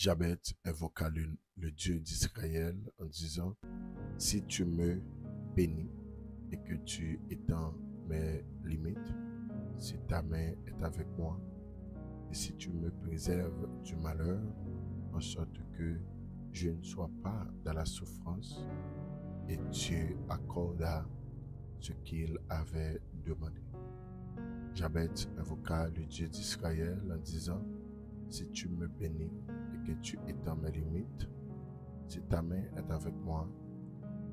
Jabez invoqua le Dieu d'Israël en disant, si tu me bénis et que tu étends mes limites, si ta main est avec moi, et si tu me préserves du malheur, en sorte que je ne sois pas dans la souffrance, et Dieu accorda ce qu'il avait demandé. Jabez invoqua le Dieu d'Israël en disant, si tu me bénis et que tu étends mes limites, si ta main est avec moi,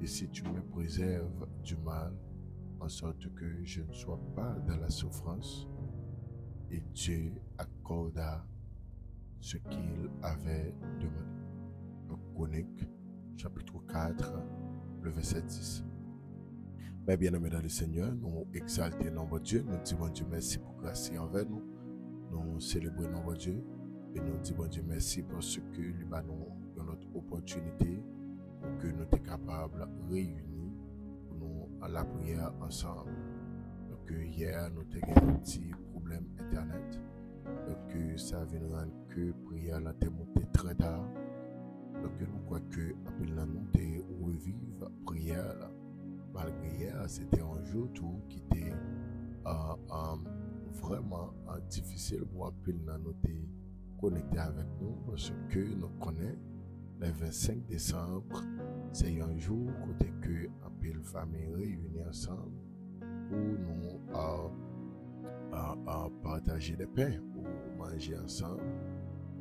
et si tu me préserves du mal, en sorte que je ne sois pas dans la souffrance, et Dieu accorda ce qu'il avait demandé. Donc, Chroniques, chapitre 4, le verset 10. Mais bien aimés dans le Seigneur, nous exaltons notre Dieu, nous disons Dieu merci pour grâce envers nous, nous célébrons notre Dieu et nous disons Dieu merci parce que lui a nous notre opportunité pour que nous soyons capables de réunir pour nous à la prière ensemble. Donc hier nous avons un petit problème internet, donc ça vient rendre que prière là est montée très tard. Donc nous croyons que après nous revivre prière là. Malgré hier, c'était un jour tout qui était vraiment difficile pour appeler nous connecter avec nous parce que nous connaissons le 25 décembre, c'est un jour côté que appelle famille réunie ensemble pour nous partager des pains, pour manger ensemble.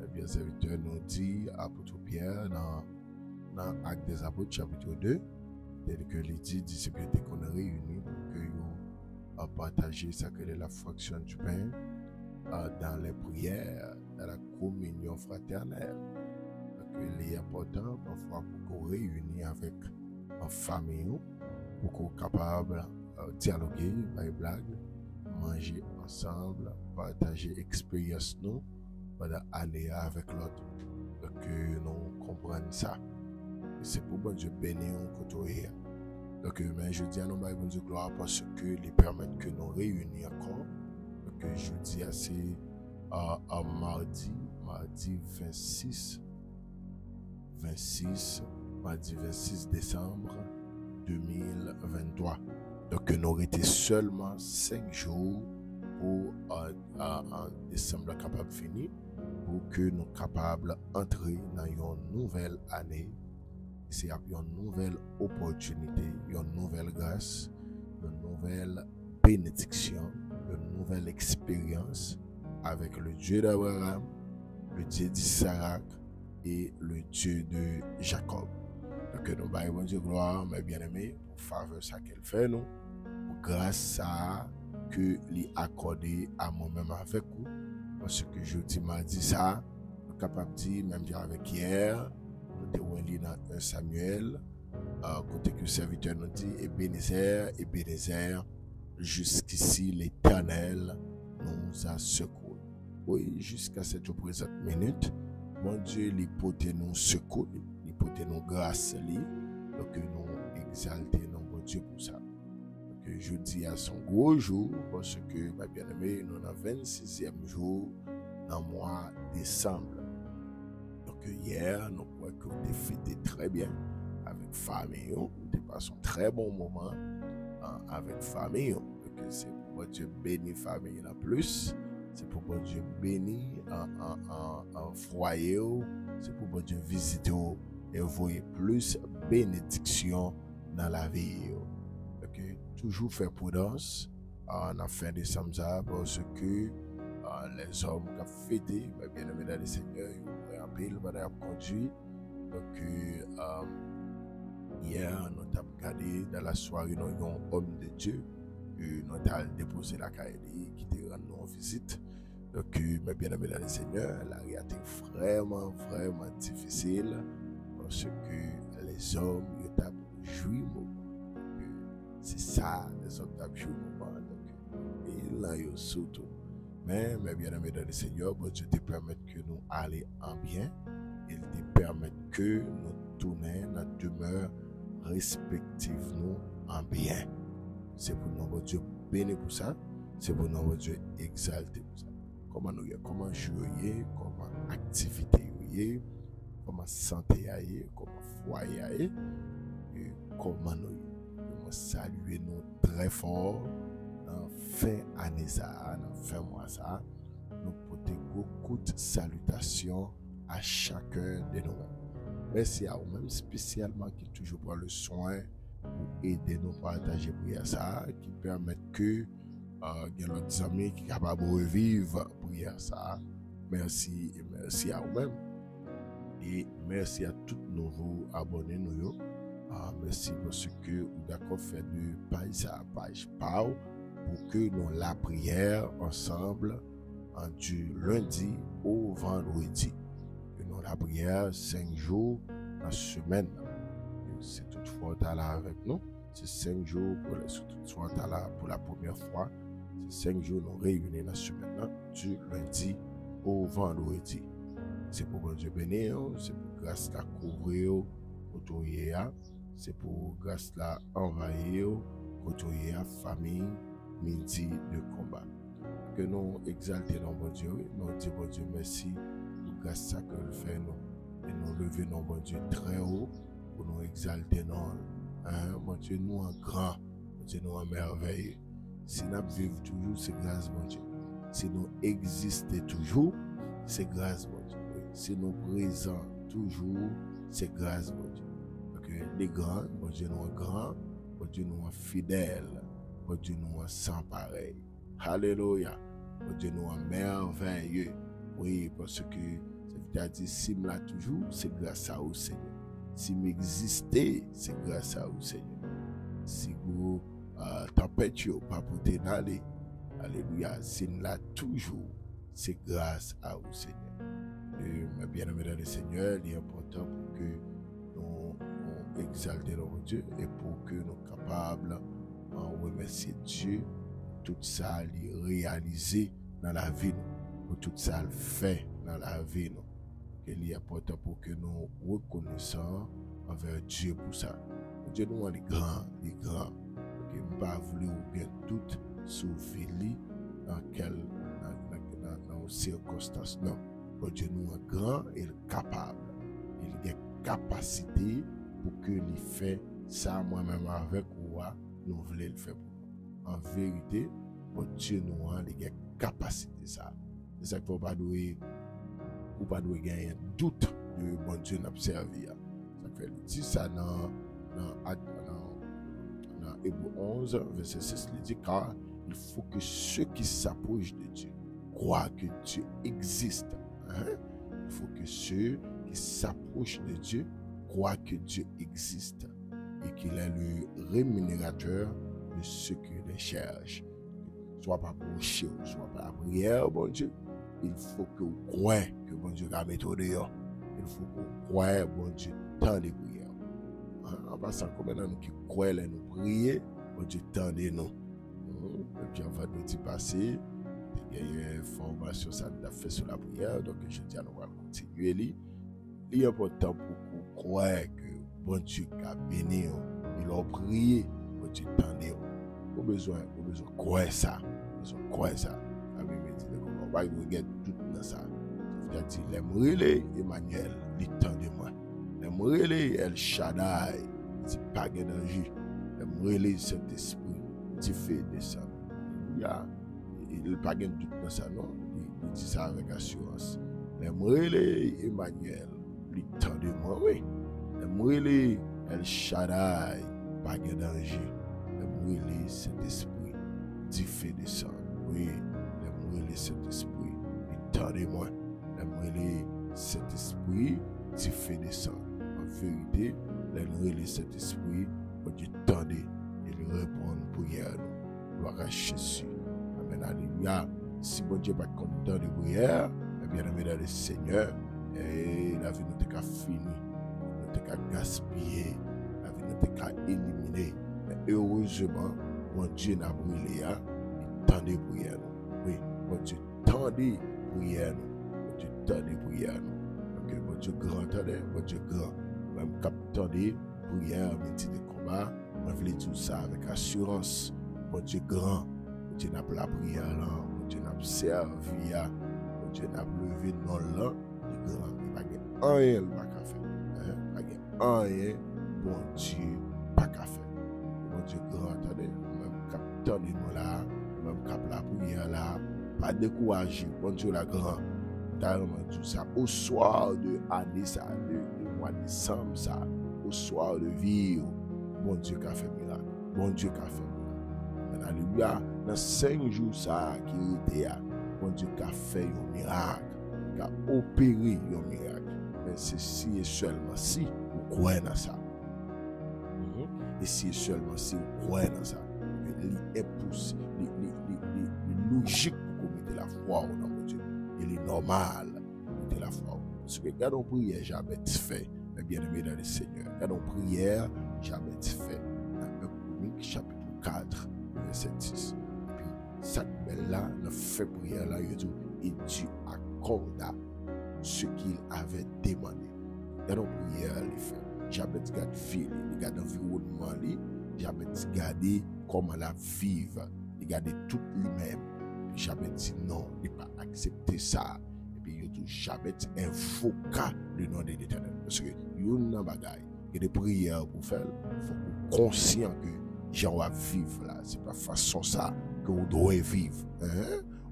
Et bien, serviteur nous dit apôtre Pierre dans Actes des Apôtres chapitre 2. Tel que les 10 disciples qu'on a réunis pour que nous partager ça que est la fraction du pain dans les prières, dans la communion fraternelle. Donc, il est important parfois pour qu'on réunisse avec en famille, pour qu'on soit capable de dialoguer, par blague, manger ensemble, partager expérience nous pendant aller avec l'autre. Donc, nous comprenons ça. C'est pour bon Dieu bénir en côté. Donc, mais je dis à nous, bon Dieu gloire parce que les permettent que nous réunis encore. Donc, je dis à c'est mardi 26 décembre 2023. Donc, nous avons été seulement 5 jours pour en décembre capable de finir, pour que nous soyons capables d'entrer dans une nouvelle année. C'est une nouvelle opportunité, une nouvelle grâce, une nouvelle bénédiction, une nouvelle expérience avec le Dieu d'Abraham, le Dieu d'Isaac et le Dieu de Jacob. Donc nous baillons Dieu gloire, mes bien-aimés, pour faveur ça qu'elle fait nous, pour grâce à que lui accordé à moi-même avec vous, parce que je dis m'a dit ça, je suis capable de dire même avec hier. Nous avons dans 1 Samuel, côté que le serviteur nous dit, Ebenezer, jusqu'ici l'Éternel nous a secouru. Oui, jusqu'à cette présente minute, mon Dieu, il peut nous secourir, il peut nous grâce, donc nous exalter notre Dieu pour ça. Donc je dis à son gros jour, parce que, ma bien-aimée, nous avons 26e jour dans le mois de décembre. Donc hier, nous croyons qu'on a fêté très bien avec famille. Nous avons passé un très bon moment avec famille. Donc c'est pour Dieu bénir famille la plus. C'est pour Dieu bénir en foyer. C'est pour Dieu visiter et voir plus bénédiction dans la vie. Donc toujours faire prudence en fin décembre parce que les hommes qui ont fêté, bien aimé dans le Seigneur, ils ont pile, ils ont conduit. Donc, hier, nous avons regardé dans la soirée, nous avons un homme de Dieu, nous avons déposé la cahier qui était rendu en visite. Donc, bien aimé dans le Seigneur, la vie a été vraiment difficile parce que les hommes, ils ont joui. C'est ça, les hommes ont joui. Et là, ils surtout. Mais bien aimé dans le Seigneur, bon Dieu te permet que nous allions en bien. Il te permet que nous tournions notre demeure respective nous en bien. C'est pour nous, bon Dieu, béni pour ça. C'est pour nous, bon Dieu, exalté pour ça. Comment jouer, comment activité, comment santé est, comment foyer est, et comment nous saluer nous très fort dans fin année ça, dans fin mois ça, nous porter beaucoup de salutations à chacun de nous. Merci à vous-même spécialement qui toujours prend le soin pour aider nous à partager prière ça, qui permet que il y a d'autres amis qui sont capables de revivre prière ça. Merci et merci à vous-même. Et merci à tous nouveaux abonnés nous. Merci parce que vous d'accord fait de page à page PAO pour que nous la prière ensemble du lundi au vendredi. Que nous la prière 5 jours dans semaine. C'est toutefois là avec nous. C'est 5 jours pour là pour la première fois. C'est 5 jours nous réunis dans la semaine du lundi au vendredi. C'est pour bon Dieu bénir, c'est pour grâce la couvrir autour c'est pour grâce la envahir autour famille midi de combat. Que nous exaltons bon Dieu, nous disons bon Dieu merci pour grâce ça que le fait nous et nous levons bon Dieu très haut pour nous exalter bon Dieu nous en grand, bon Dieu nous en merveille. Si nous vivons toujours, c'est grâce bon Dieu. Si nous existons toujours, c'est grâce bon Dieu. Si nous présents toujours, c'est grâce bon Dieu. Que les grands, bon Dieu nous en grand, bon Dieu nous en fidèle, bon Dieu nous en sans pareil. Alléluia. Bon Dieu nous en merveilleux. Oui, parce que c'est-à-dire si nous là toujours, c'est grâce à vous Seigneur. Si nous existons, c'est grâce à vous Seigneur. Si vous tempête pas pour t'aller, alléluia, si nous là toujours, c'est grâce à vous Seigneur. Et bien-aimés dans le Seigneur, il est important pour que nous exaltions notre Dieu et pour que nous soyons capables de remercier Dieu pour tout ça réalisé dans la vie, pour tout ça fait dans la vie. Il est important pour que nous reconnaissons envers Dieu pour ça. Dieu nous est grand, les grands. Que nous ne pas voulu ou bien tout sauver dans circonstances. Non. Dieu nous est grand et capable. Il a capacité pour que les fait ça moi-même avec moi, nous voulons le faire pour nous. En vérité, Dieu nous a capacité ça. C'est ça qu'il ne faut pas gagner un doute de bon Dieu n'a servi. Ça fait dit ça dans Hébreux 11, verset 6, il dit car il faut que ceux qui s'approchent de Dieu croient que Dieu existe. Il faut que ceux qui s'approchent de Dieu croient que Dieu existe et qu'il est le rémunérateur de ceux qui le cherchent. Soit par approcher, soit par la prière, bon Dieu. Il faut que vous croyez que bon Dieu a mis au dehors. Il faut que vous croyez, bon Dieu, tant de prières. En passant, comme nous qui croyons, nous prier, bon Dieu, tant de nous. Et puis, avant de nous passer, il y a une formation ça nous a fait sur la prière, donc je dis à nous, on va continuer. Il est important pour que vous croyez que bon Dieu a béni, il a prié, bon Dieu, tant de nous. Au besoin de croire ça. Croire ça. La Bible dit que on va regarder tout dans ça. C'est-à-dire, les Mourélé, Emmanuel, les temps de moi. Les Mourélé, El Shaddai, c'est pas de danger. Les Mourélé, Saint-Esprit, tu fais descendre. Il n'y a pas de tout dans ça, non. Il dit ça avec assurance. Les Mourélé, Emmanuel, les temps de moi, oui. Les Mourélé, El Shaddai, pas de danger. Les Mourélé, Saint-Esprit, tu fais descendre. Oui, les Mourélé, Saint-Esprit, les temps de moi. Les Saint-Esprit, tu fais descendre. En vérité, les Saint-Esprit, quand tu tendais, il répond pour prière. Gloire à Jésus. Amen. Alléluia. Si bon Dieu n'est pas content de prière, eh bien, aimé dans le Seigneur, et la vie nous est finie, nous est gaspillée, la vie nous est éliminée. Mais heureusement, mon Dieu n'a brûlé, il tendait prière. Oui, mon Dieu tendait prière. Dieu tendait prière. Donc, mon Dieu grand, mon Dieu grand. Même cap tendait prière, métier de combat, on veut tout ça avec assurance. Mon Dieu grand, mon Dieu n'a pas la prière là, mon Dieu n'a pas servi, mon Dieu n'a pas levé non là, le grand, il n'y a pas rien, il n'y a pas rien, bon Dieu, pas qu'à faire. Bon Dieu, grand, attendez, même capteur de nous là, même cap la prière là, pas décourager, bon Dieu, la grand. Tout ça, au soir de année, ça, le mois de décembre, ça, au soir de vie, bon Dieu qui a fait miracle. Bon Dieu qui a fait miracle. Alléluia. Dans 5 jours, ça, qui était, bon Dieu qui a fait un miracle, qui a opéré un miracle. Mais c'est si et seulement si vous croyez dans ça. Et si et seulement si vous croyez dans ça. Il est logique pour vous mettez la foi dans mon Dieu. Il est normal pour mettez la foi. Parce que quand on prière, jamais fait. Mais bien aimé dans le Seigneur. Quand on prière, jamais fait. Dans 1 Chronique, chapitre 4, verset 6. Et puis, cette belle-là, le fait prière là, il dit, et Dieu accorda ce qu'il avait demandé. Quand on prière, il fait. Jamais garde vie, il garde l'environnement, jamais garder comment la vivre, il garde tout lui-même. Jamais dit non, il n'a pas accepté ça. Et puis il dit jamais invoquer le nom de l'Éternel. Parce que il y a un bagage, il y a des prières pour faire, il faut que vous conscient que j'en vais vivre là. C'est pas façon ça que vous devez vivre.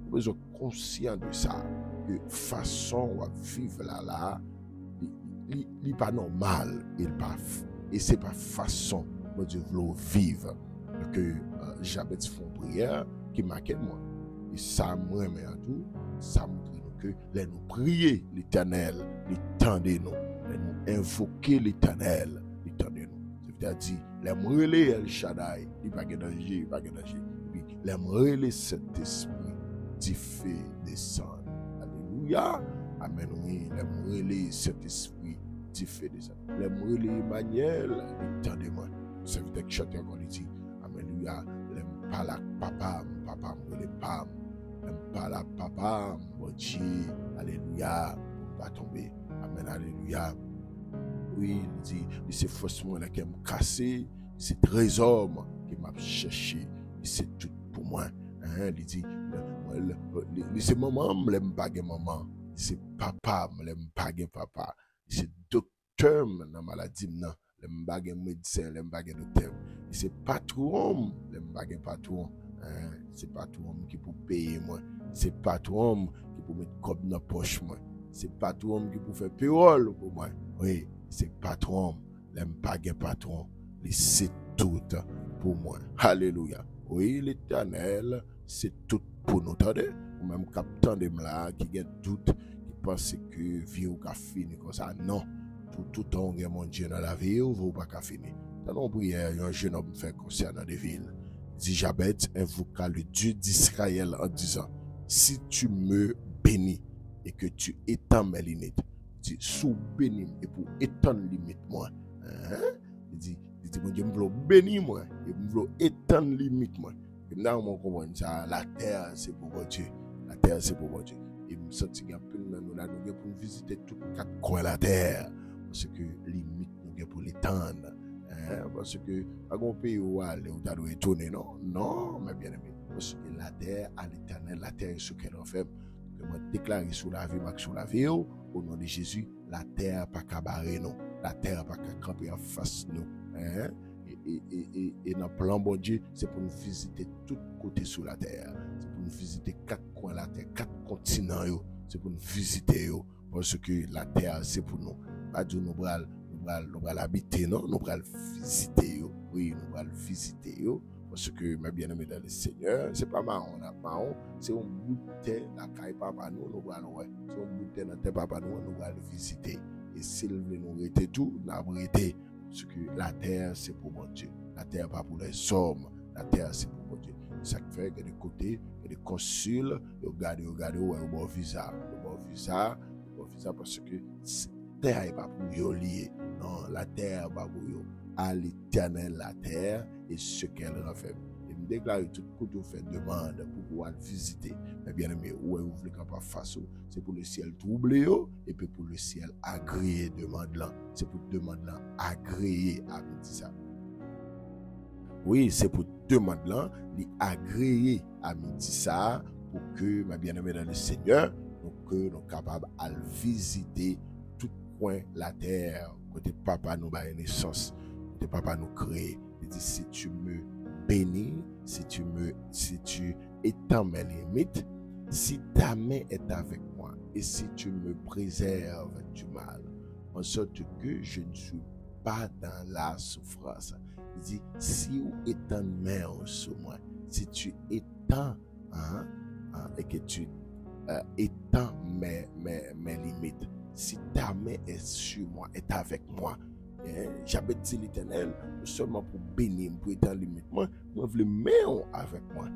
Vous êtes conscient de ça, que façon on va vivre là, il n'est pas normal, et c'est pas façon que Dieu veut vivre. Que jamais font prière qui marque moi. Et ça, moi, mais en tout, ça montre que les nous prier l'Éternel, l'étendez-nous, les nous invoquer l'Éternel, l'étendez-nous. C'est-à-dire, les brûler El Shaddai, il n'y a pas de danger, il n'y a pas de danger. Puis, les brûler cet esprit, d'y fait descendre. Alléluia. Amen, oui, les brûler cet esprit, d'y fait descendre. Les brûler Emmanuel, l'étendez-moi. C'est vrai que chacun qu'on dit, alléluia, les pas la papa, les pas. Pas la papa, mon Dieu, alléluia, va tomber, amen, alléluia. Oui, il dit, c'est forcément là qui m'a cassé, c'est trésor qui m'a cherché, c'est tout pour moi. Il dit, c'est maman, je n'aime pas maman, c'est papa, je n'aime pas papa, c'est docteur dans la maladie, je n'aime pas médecin, je n'aime pas docteur, c'est patron, je n'aime pas patron. C'est pas tout homme qui peut payer moi. C'est pas tout homme qui peut mettre comme dans la poche moi. C'est pas tout homme qui peut faire payroll pour moi. Oui, c'est pas tout homme. L'aime pas gain patron. C'est tout pour moi. Alléluia. Oui, l'Éternel, c'est tout pour nous. Attendez, ou même captain de là qui a doute, qui pense que vie ou qu'a fini comme ça. Non, tout temps mon Dieu dans la vie ou vous pas qu'a fini. Dans nos prières, un jeune homme fait concernant des villes. Dit Jabez invoqua le Dieu d'Israël en disant, si tu me bénis et que tu étends mes limites, dit, sous bénis et pour étendre limite moi, il dit, mon Dieu, je veux bénir moi, et je veux étendre limite moi. Et là, on comprend ça, la terre c'est pour mon Dieu, la terre c'est pour mon Dieu. Et je me sens que nous là, nous pour visiter tous 4 coins de la terre, parce que limite nous pour l'étendre. Parce que à un pays où aller où doit étonner non mais bien aimé, parce que la terre à l'Éternel, la terre est ce qu'elle en fait. Que moi déclarer sur la vie, sur la vie au nom de Jésus, la terre pas cabaret non, la terre pas camper en face nous, et dans plan bon Dieu, c'est pour nous visiter tous côtés sur la terre, c'est pour nous visiter 4 coins de la terre, 4 continents yo, c'est pour nous visiter yo, parce que la terre c'est pour nous, pas Dieu nous allons habiter, non? Nous allons visiter, oui, nous allons visiter, parce que, mes bien-aimés dans le Seigneur, c'est pas marron, c'est un bout de terre, la caille papa, nous allons, c'est un bout de terre, notre papa, nous allons visiter. Et s'il veut nous arrêter tout, nous allons arrêter, parce que la terre, c'est pour mon Dieu. La terre, pas pour les hommes, la terre, c'est pour mon Dieu. Ça fait que des côtés, des consuls, regardez, ouais, au bon visa, parce que la terre n'est pas pour vous lier. Non, la terre n'est pas pour vous. À l'Éternel, la terre et ce qu'elle refait. Et me déclare tout ce que vous faites demande pour pouvoir visiter. Mais bien aimé, où vous voulez qu'on pas face, c'est pour le ciel troublé et puis pour le ciel agréé demande là. C'est pour demander là agréé à ça. Oui, c'est pour demander là, agréé à ça pour que ma bien-aimée dans le Seigneur, donc que nous sommes capables de visiter coin la terre, côté papa nous baille naissance, côté papa nous crée. Il dit si tu me bénis, si tu étends mes limites, si ta main est avec moi et si tu me préserves du mal, en sorte que je ne suis pas dans la souffrance. Il dit si vous étends main sur moi, si tu étends et que tu étends mes limites, si ta main est sur moi, est avec moi, j'avais dit l'Éternel seulement pour bénir, pour étendre limite. Moi je veux mettre avec moi.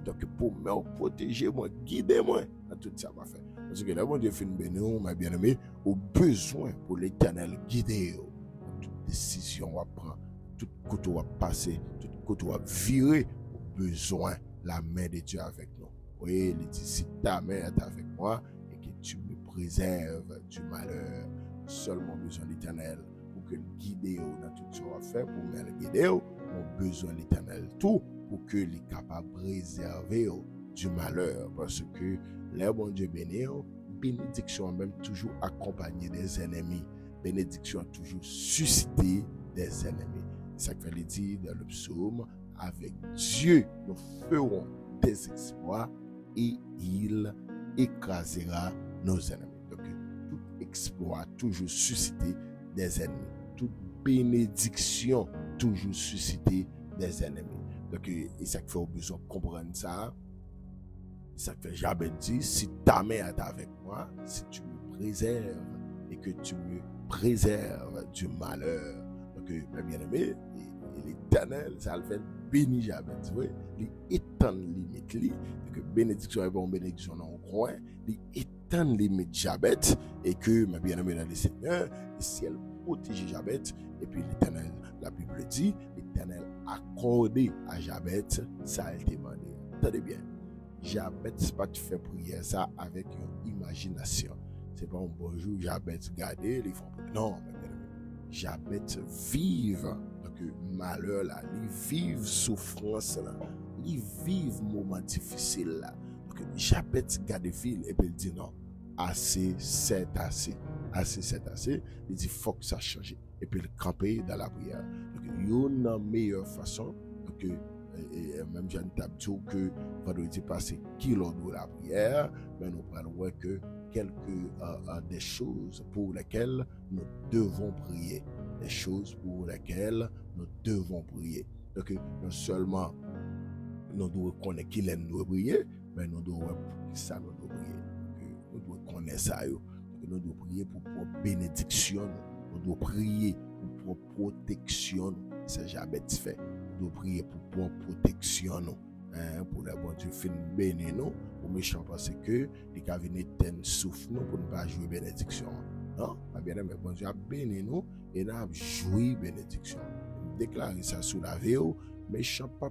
Donc pour me protéger, moi, guider moi dans tout ça va faire. Parce que là, bon Dieu fait une bénédiction, ma bien-aimé, au besoin pour l'Éternel guider toute décision à prendre, tout côté à passer, tout côté à virer, au besoin la main de Dieu avec nous. Oui, il dit si ta main est avec moi et que tu me préserves du malheur, seulement besoin de l'Éternel pour que le guide dans tout ce qu'on va faire, pour me le guider, on besoin de l'Éternel tout pour que les capables de préserver du malheur, parce que les bon Dieu béni, bénédiction même toujours accompagnée des ennemis, bénédiction toujours suscité des ennemis. C'est ça que fait dire dans le psaume, avec Dieu nous ferons des exploits et il écrasera nos ennemis. Donc tout exploit toujours suscité des ennemis, toute bénédiction toujours suscité des ennemis. Donc, et ça fait au besoin de comprendre ça. Ça fait Jabez dit, si ta main est avec moi, si tu me préserves et que tu me préserves du malheur. Donc, mes bien-aimés, l'Éternel, ça le fait bénir Jabez. Il étend limite. Donc, bénédiction est bon, bénédiction dans le coin. Il étend limite Jabez et que, mes bien-aimés, dans le Seigneur, le ciel protège Jabez. Et puis l'Éternel, la Bible dit, l'Éternel accordé à Jabez, ça a été demandé. Attendez bien, Jabez pas fait prière ça avec une imagination. C'est pas un bonjour, Jabez garder, ils font non, Jabez vive donc malheur là, ils vivent souffrance là, ils vivent moment difficile là. Donc Jabez garde ville et puis il dit non, assez c'est assez. Assez, c'est assez. Il dit, faut que ça change. Et puis, il camper dans la prière. Donc, il y a une meilleure façon. Donc, même Jeanne Tabdou, que vendredi passé, qui l'ont de la prière, mais nous parlons que quelques des choses pour lesquelles nous devons prier. Des choses pour lesquelles nous devons prier. Donc, non seulement nous devons connaître qui l'aime nous prier, mais nous devons ça nous devons prier. Nous devons connaître ça. Nous devons prier pour bénédiction, nous devons prier pour protection, c'est jamais fait. Nous devons prier pour protection, pour le bon Dieu fin bénir nous, pour méchant parce que les cas venir ten souffle nous pour ne pas jouer bénédiction. Non, bien aimé, bon Dieu a béni nous et nous avons joué bénédiction. Déclarer ça sous la vie, méchant pas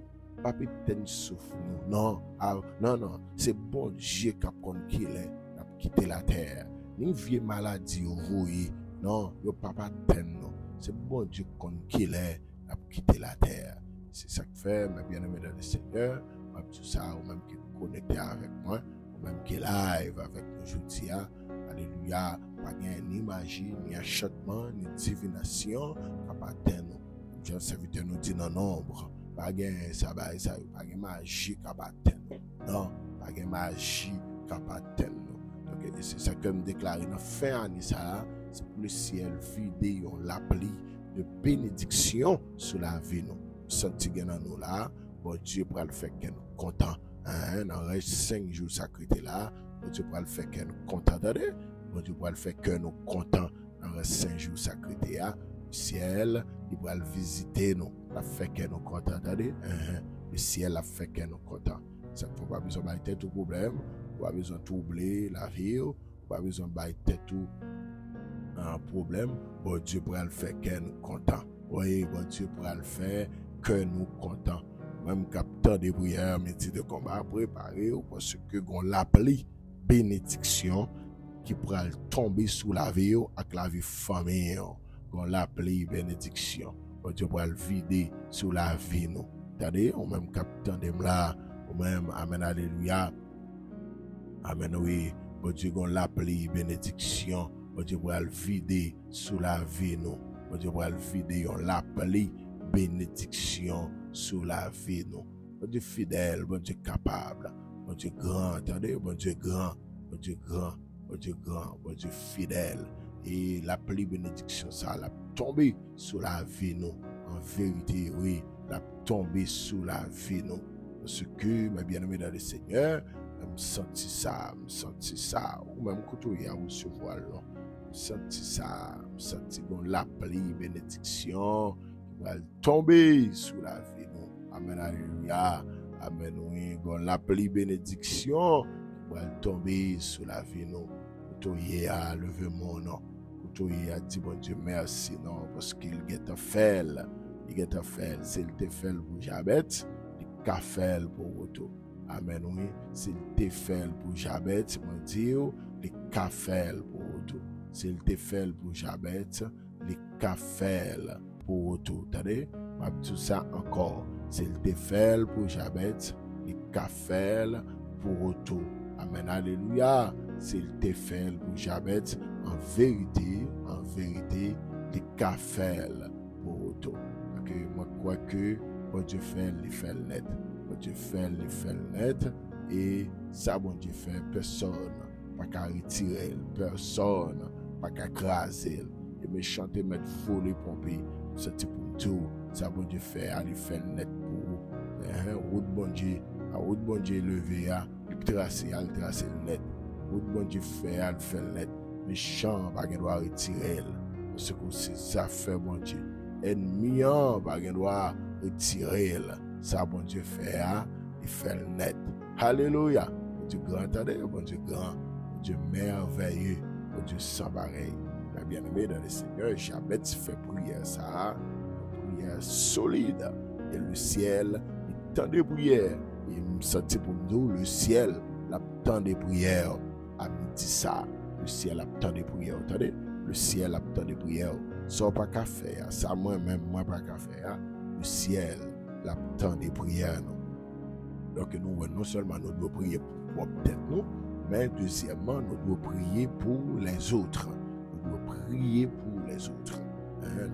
ten souffle nous. Non, non, c'est bon Dieu qui a quitté la terre. Ni vieux maladie voyez non yo papa ten non c'est bon Dieu qu'il est a quitté la terre. C'est ça que fait mes bien-aimés dans le Seigneur, tout ça ou même qui connecté avec moi ou même qui live avec nous aujourd'hui. Alléluia, pas ni magie ni achotement ni divination papa ten nous. Dieu serviteur nous dit dans nombre pas gain ça pas gain magie papa ten non pas gain magie papa ten. C'est ça que me déclare dans fin année ça, c'est pour le ciel vide l'appli de bénédiction sur la vie nous. Senti dans nous là, bon Dieu pour le faire que nous content. Dans reste 5 jours sacrés là, bon Dieu pour le faire que nous content. Bon Dieu pour le faire que nous content. Dans reste 5 jours sacrés là, le ciel il va le visiter nous, la fait que nous content. Le ciel a fait que nous content. Ça ne faut pas besoin de tout problème. Pas besoin de troubler la vie, pas besoin de tout un problème. Bon Dieu pourra le faire que nous content. Oui, bon Dieu pourra le faire que nous content. Même capteur de prière, métier de combat préparé parce que on l'appelle bénédiction qui pourra tomber sous la vie avec la vie famille. On l'appelle bénédiction. Bon Dieu pourra le vider sous la vie nous. Attendez, on même capteur de là, ou même amen alléluia. Amen, oui. Bon Dieu, on l'appelle bénédiction Bon Dieu pour le vider sous la vie nous. Bon Dieu pour le vider, on l'appelle bénédiction sous la vie nous. Bon Dieu fidèle, bon Dieu capable, bon Dieu grand, attendez, bon Dieu grand, bon Dieu grand, bon Dieu grand, bon Dieu fidèle. Et la pluie bénédiction, ça l'a tombé sous la vie nous. En vérité, oui, l'a tombé sous la vie nous. Parce que, mes bien-aimés dans le Seigneur, me senti ça, ou même quand on y a recevoir, me senti ça, me senti bon la pluie bénédiction qui va tomber sous la vie nous. Amen, alléluia. Amen, oui, bon la pluie bénédiction qui va tomber sous la vie nous. Quand on y a levé mon nom. Il a dit, bon Dieu, merci, non, parce qu'il a fait, s'il te fait pour Jabet, il a fait pour Otto. Amen, oui, s'il te fait pour Jabet, mon Dieu, il a fait pour Otto. S'il te fait pour Jabet, il a fait pour Otto. Attendez, tout ça encore. S'il te fait pour Jabet, il a fait pour Otto. Amen, alléluia. S'il te fait pour Jabet, en vérité, les cafés pour auto. Ok, moi crois que bon Dieu fait net. Bon Dieu fait net. Et ça, bon Dieu fait, personne pas qu'à retirer, personne pas qu'à craser. Et me chanter, mettre voler, pomper, c'est pour tout. Ça, bon Dieu fait, aller faire net pour vous. Route bon Dieu levé, il tracer net. Route bon Dieu fait, elle fait net. Méchant, pas qu'il doit retirer. Parce que c'est ça fait, bon Dieu. Ennemi, pas qu'il doit retirer. Ça, bon Dieu fait, il fait le net. Alléluia. Bon Dieu grand, attendez, bon Dieu grand. Bon Dieu merveilleux. Bon Dieu sans pareil. Bien aimé dans le Seigneur, jamais tu fais prière, ça. Une prière solide. Et le ciel, il tend des prières. Et me sentit pour nous, le ciel, la tend des prières. À midi ça. Le ciel a tant de prières, attendez, le ciel a tant de prières, ça pas qu'à faire, ça moi-même, moi pas qu'à faire, le ciel a tant de prières, non. Donc nous, non seulement nous devons prier pour peut-être nous, mais deuxièmement, nous devons prier pour les autres, nous devons prier pour les autres,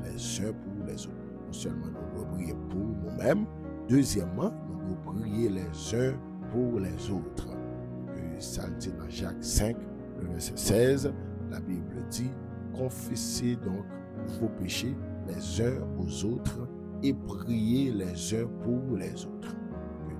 les uns pour les autres, non seulement nous devons prier pour nous-mêmes, deuxièmement, nous devons prier les uns pour les autres. Ça dit dans Jacques 5, le verset 16, la Bible dit, confessez donc vos péchés les uns aux autres et priez les uns pour les autres.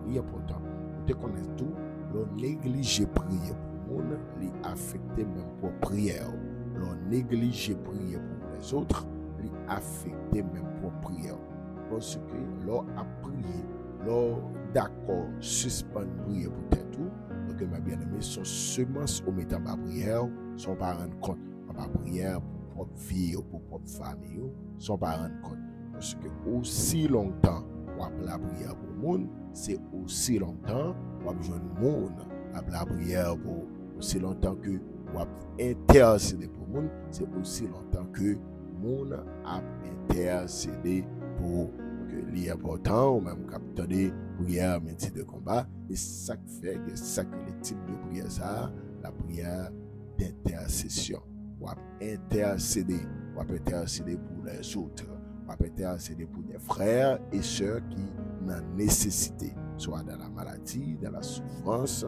Il est important, vous connaissez tout, l'on néglige prier pour le monde, les affecter même pour prière. L'on néglige prier pour les autres, les affecter même pour prière. Parce que l'on a prié, l'on d'accord, suspend prier pour tout. Donc, ma bien-aimée, son semence au mettant ma prière, sont pas rendre compte. Ma prière pour propre vie ou pour propre famille, sont pas rendre compte. Parce que aussi longtemps, on a la prière pour le monde, c'est aussi longtemps, on a besoin de monde. La prière pour aussi longtemps que on a intercédé pour le monde, c'est aussi longtemps que le monde a intercédé pour il est important, ou même quand des prières, métier de combat, et ça fait que ça que le type de prière, ça, la prière d'intercession. On va intercéder pour les autres, on va intercéder pour des frères et sœurs qui ont nécessité, soit dans la maladie, dans la souffrance,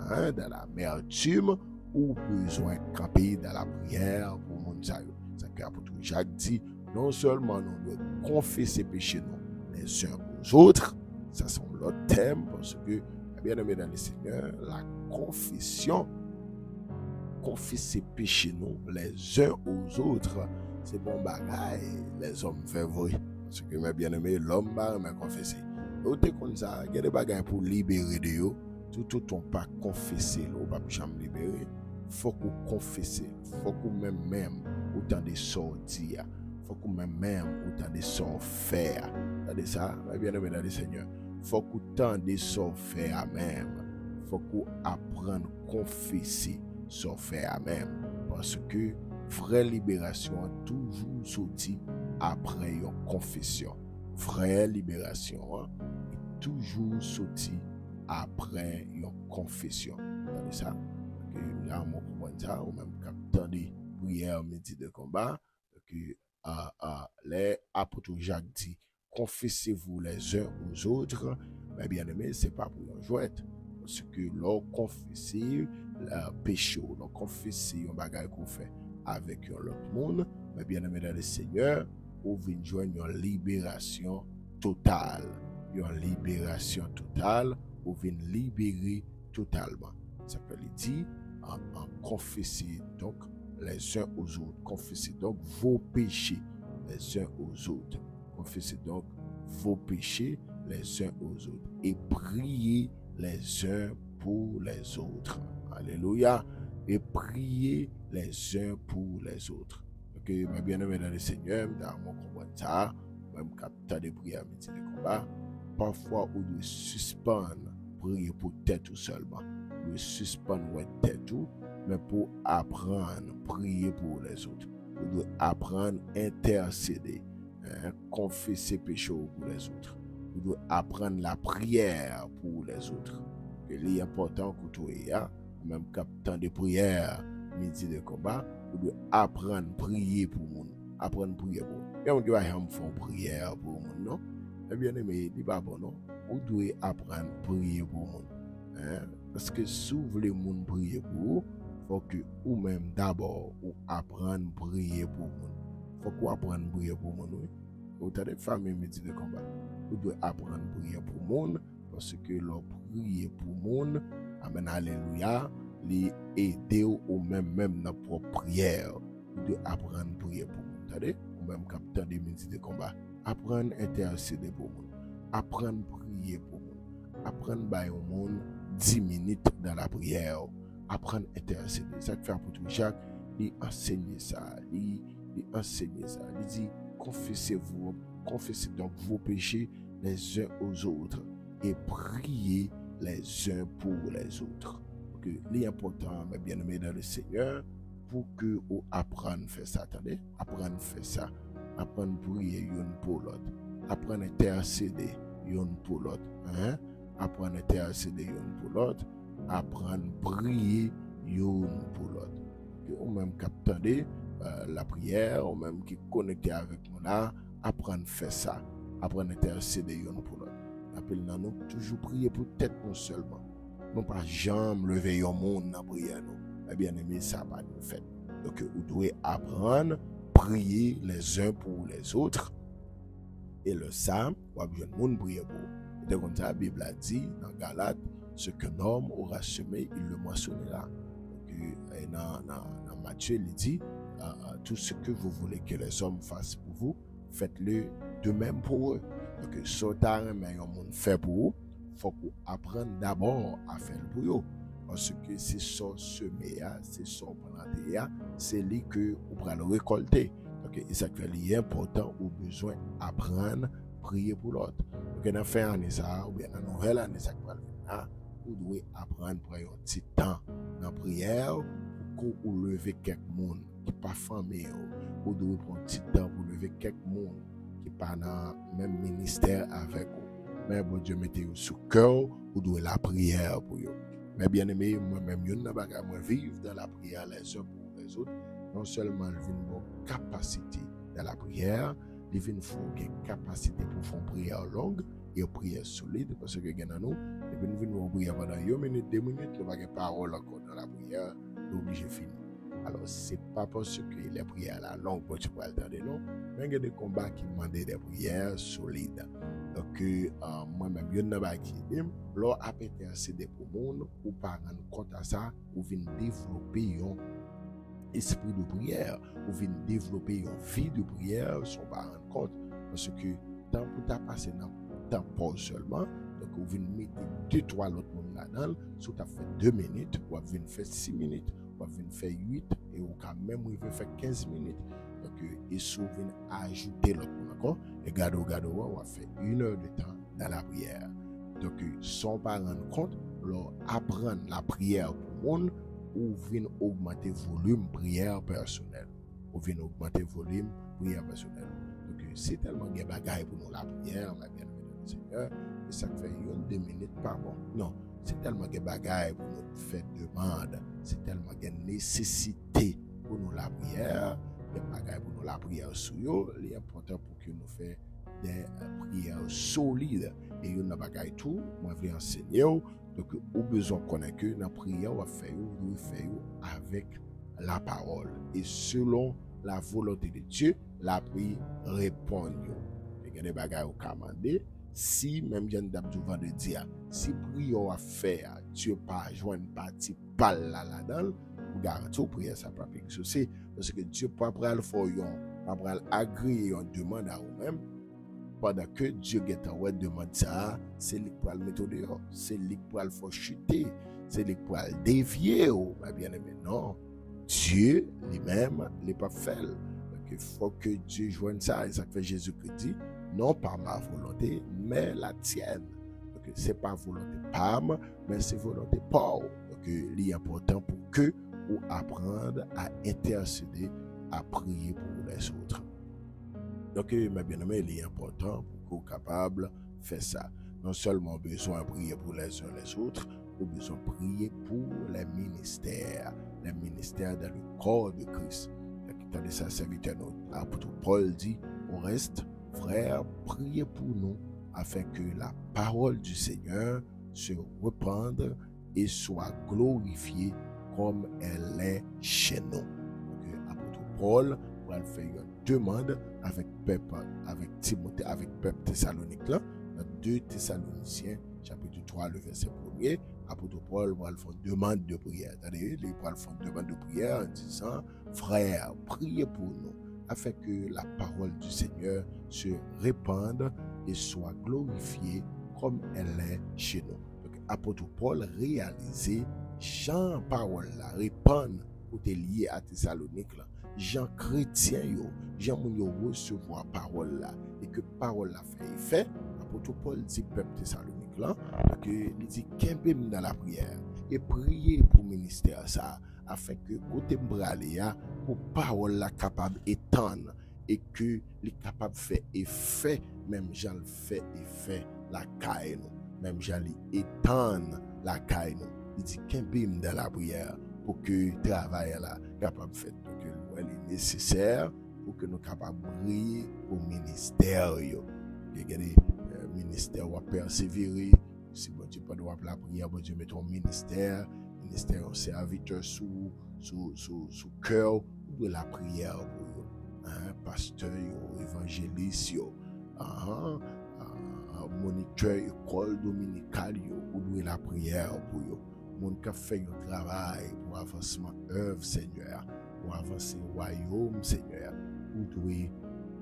dans l'amertume, ou besoin de camper dans la prière pour mon Dieu. C'est que l'apôtre Jacques dit, non seulement nous devons confesser péché nous les uns aux autres, ça c'est l'autre thème, parce que, bien aimé dans le Seigneur, la confession, confesser péché nous les uns aux autres, c'est bon bagaille, les hommes font vrai. Parce que, mes bien aimé, l'homme va me confesser. Vous êtes comme ça, il y a des bagailles pour libérer de vous, tout on pas confesser, ou pas jamais libérer. Faut qu'on confesse, faut qu'on même autant de sortir. Faut qu'on même autant de s'en faire. Regardez ça, bien aimé dans le Seigneur. Faut qu'on autant de s'en faire même. Faut qu'on apprenne à confesser s'en faire même. Parce que vraie libération a toujours sorti après une confession. Vraie libération est toujours sorti après une confession. Regardez ça. Là, on comprend ça, ou même quand on prière midi de combat, que les apôtres Jacques dit, confessez-vous les uns aux autres, mais bien aimé, c'est pas pour un jouet. Parce que l'on confesse le péché, l'on confesse un bagage qu'on fait avec l'autre monde, mais bien aimé dans le Seigneur, ou venir joindre une libération totale. Une libération totale, ou venir libérer totalement. Ça peut le dire, en confesser donc les uns aux autres. Confessez donc vos péchés les uns aux autres. Confessez donc vos péchés les uns aux autres. Et priez les uns pour les autres. Alléluia. Et priez les uns pour les autres. Ok, mes bien-aimés dans le Seigneur, dans mon combat, ça, même capteur de prière, métier de combat, parfois on doit suspendre, prier pour tête ou seulement. On doit suspendre votre tête tout, mais pour apprendre, prier pour les autres. On doit apprendre, intercéder, confesser péché pour les autres. On doit apprendre la prière pour les autres. Il est important que tout est là, même captant de prière, midi de combat, on doit apprendre à prier pour les gens. Apprendre à prier pour les gens. Il y a des gens qui font prière pour les gens, non? Eh bien, mais il n'est pas bon, non? On doit apprendre à prier pour les gens. Parce que si vous voulez les gens prier pour vous, il faut que vous-même d'abord vous apprendre à prier pour les gens. Il faut que vous appreniez à prier pour les gens. Vous avez des familles midi de combat. Vous devez apprendre à prier pour les gens. Parce que leur prier pour le monde, amen, alléluia, les aider ou même dans propre prière, de apprendre à prier pour le monde. Attendez, ou même capteur des métiers de combat, apprendre à intercéder pour le monde, apprendre à prier pour le monde, apprendre à au monde 10 minutes dans la prière, apprendre à intercéder. Ça fait pour tout Jacques, il enseigne ça, il enseigne ça, il dit confessez-vous, confessez donc vos péchés les uns aux autres. Et prier les uns pour les autres. L'important, mes bien-aimés dans le Seigneur, pour que vous appreniez à faire ça. Attendez, apprenez à faire ça. Apprenez à prier une pour l'autre. Apprenez à intercéder une pour l'autre. Apprenez à intercéder une pour l'autre. Apprenez à prier une pour l'autre. Ou même qui attendez la prière, ou même qui connecté avec nous là, apprenez à faire ça. Apprenez à intercéder une pour l'autre. Appelle nous toujours prier pour tête nous seulement. Non pas jamais lever au monde dans prière nous. Eh bien aimé, ça va nous faire. Donc vous devez apprendre à prier les uns pour les autres. Et le psalme, vous avez besoin de monde prier pour. C'est comme ça la Bible a dit dans Galates, ce qu'un homme aura semé, il le moissonnera. Donc dans Matthieu, il dit tout ce que vous voulez que les hommes fassent pour vous, faites-le de même pour eux. Donc, si vous avez fait pour vous, il faut que vous appreniez d'abord à faire pour vous. Parce que c'est ça semer, c'est ça planter, c'est lui que vous pourrez le récolter. Donc, c'est important, vous avez besoin d'apprendre à prier pour l'autre. Donc, dans la fin d'année, ou bien dans la nouvelle année, vous devez apprendre à prendre un petit temps dans la prière pour que vous levez quelqu'un qui n'est pas famille. Vous devez prendre un petit temps pour lever quelqu'un qui n'est pas dans le même ministère avec vous. Mais bon Dieu, mettez-vous sous cœur, vous devez la prière pour vous. Mais bien aimé, moi-même, je ne vivre dans la prière les uns pour les autres. Non seulement il vient une capacité dans la prière, il vient une capacité pour faire une prière longue et une prière solide. Parce que nous, il vient une prière pendant 1 minute, 2 minutes, il n'y a pas de parole encore dans la prière, il est obligé de finir. Alors, ce n'est pas parce que les prières sont longues pour tu peux attendre, non. Mais il y a des combats qui demandent des prières solides. Donc, moi-même, je n'ai pas qui dit, l'on a intercédé pour le monde, ou pas rendre compte à ça, ou vient développer un esprit de prière, ou vient développer une vie de prière, sans pas rendre compte. Parce que, tant que tu as passé dans le temps pause seulement, donc, vous venez mettre 2-3 autres monde là-dedans, si tu as fait 2 minutes, ou vous venez faire 6 minutes, ou vous venez faire 8, et ou quand même, vous venez faire 15 minutes. Donc, et si vous venez ajouter l'autre monde encore, et gado, on va faire 1 heure de temps dans la prière. Donc, sans pas rendre compte, leur apprendre la prière pour le monde, ou venez augmenter volume prière personnelle. Ou venez augmenter volume prière personnelle. Donc, c'est tellement de bagaille pour nous la prière, ma bien-aimée dans le Seigneur, et ça fait 1-2 minutes par mois. Non, c'est tellement de bagaille pour nous faire demande, c'est tellement de nécessité pour nous la prière, des bagages pour nous la prière sur eux, il est important pour que nous fassions des prières solides. Et il y a des bagages tout, moi je vais enseigner. Donc, au besoin qu'on ait que dans la prière, on va faire avec la parole. Et selon la volonté de Dieu, la prière répond. Il y a des bagages au commandé. Si, même Jean Dabdou va de dire, si prière à faire, Dieu pas joindre partie balle là-dedans, vous garantez que prière ça pas exaucer. Parce que Dieu pas prêt à le faire, pas prêt à agréer une demande à vous-même. Pendant que Dieu demande ça, c'est lui qui va le mettre dehors, c'est lui qui va le faire chuter, c'est lui qui va le dévier. Bien aimé, non. Dieu lui-même n'est pas fait. Donc il faut que Dieu joigne ça. Et ça fait Jésus-Christ dit, non pas ma volonté, mais la tienne. Donc c'est pas volonté pas moi, mais c'est volonté pas. Donc il est important pour que vous apprendre à intercéder, à prier pour les autres. Donc, mes bien-aimés, il est important pour que vous soyez capable de faire ça. Non seulement besoin de prier pour les uns les autres, mais besoin de prier pour les ministères dans le corps de Christ. Attendez ça, serviteur, l'apôtre Paul dit, au reste, frères, priez pour nous, afin que la parole du Seigneur se répande et soit glorifiée comme elle est chez nous. Donc, l'apôtre Paul va faire une demande avec Timothée, avec peuple Thessalonique là, dans 2 Thessaloniciens, chapitre 3, le verset 1er, l'apôtre Paul va faire une demande de prière. C'est-à-dire, il va faire une demande de prière en disant, frères, priez pour nous, afin que la parole du Seigneur se répande et soit glorifiée comme elle est chez nous. Donc, l'apôtre Paul réalisait, Jean parole là, répandre, ou t'es lié à Thessalonique là, Jean chrétien Jean moun recevoir parole là et que parole là fait effet. L'apôtre Paul dit peuple Thessalonique là que il dit kembem dans la prière et prier pour ministère ça afin que côté m'bralé pour parole là capable étendre et que les capable faire effet même Jean le fait effet la caille nous même Jean étendre la caille nous. Il dit kembem dans la prière pour que travail là capable faire que elle est nécessaire pour que nous capables de prier au ministère. Il y a des ministères qui persévérer. Si bon Dieu pas de la prière, bon Dieu met ton ministère un serviteur sous cœur de la prière pour eux. Pasteur, évangéliste, moniteur école dominicale, ou de la prière pour eux. Mon qui fait un travail pour avancement œuvre Seigneur, pour avancer le royaume Seigneur, ou doit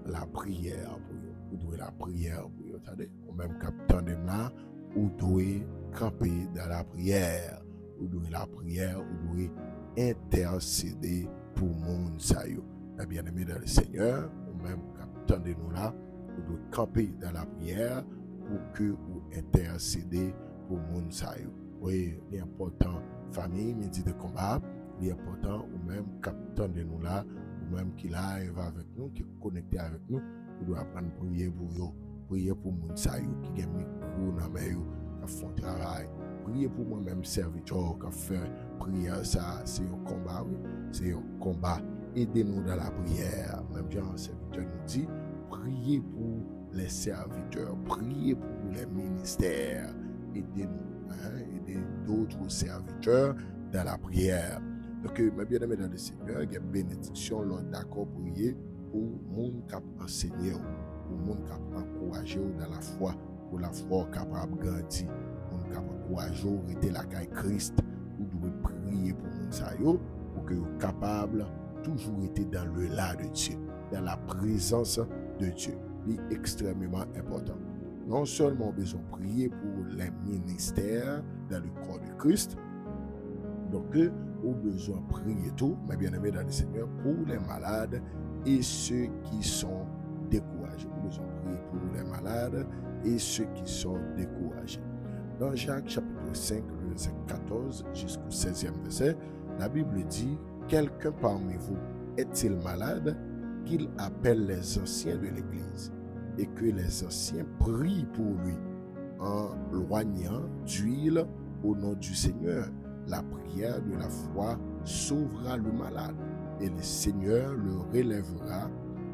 la prière pour eux, ou doit la prière pour eux, attendez, ou même capitaine de là, ou doit camper dans la prière, ou doit la prière, ou doit intercéder pour monde ça yo. Bien aimé dans le Seigneur, ou même capitaine de nous là, ou doit camper dans la prière pour que vous intercéder pour monde ça yo. Oui, l'important famille, midi de combat, l'important ou même capitaine de nous là, ou même qui live avec nous, qui est connecté avec nous, nous devons apprendre à prier pour eux, prier pour moun sa yo, qui a micro dans main yo, qui font travail, prier pour moi-même serviteur, qui fait prière ça, c'est un combat, oui, c'est un combat. Aidez-nous dans la prière, même Jean serviteur nous dit, priez pour les serviteurs, priez pour les ministères, aidez-nous. Et d'autres serviteurs dans la prière. Donc, mes bien-aimés dans le Seigneur, il y a une bénédiction, l'on d'accord prier pour le monde qui a enseigné, pour le monde qui a encouragé dans la foi, pour la foi capable de grandir, pour le monde qui a encouragé à rester la caille Christ, vous devez prier pour le monde pour que vous soyez capable toujours être dans le là de Dieu, dans la présence de Dieu. C'est extrêmement important. Non seulement besoin de prier pour les ministères dans le corps de Christ, donc nous avons besoin de prier tout, mais bien aimé dans le Seigneur, pour les malades et ceux qui sont découragés. Nous avons besoin de prier pour les malades et ceux qui sont découragés. Dans Jacques chapitre 5, verset 14 jusqu'au 16e verset, la Bible dit, quelqu'un parmi vous est-il malade, qu'il appelle les anciens de l'Église et que les anciens prient pour lui en loignant d'huile au nom du Seigneur. La prière de la foi sauvera le malade et le Seigneur le relèvera,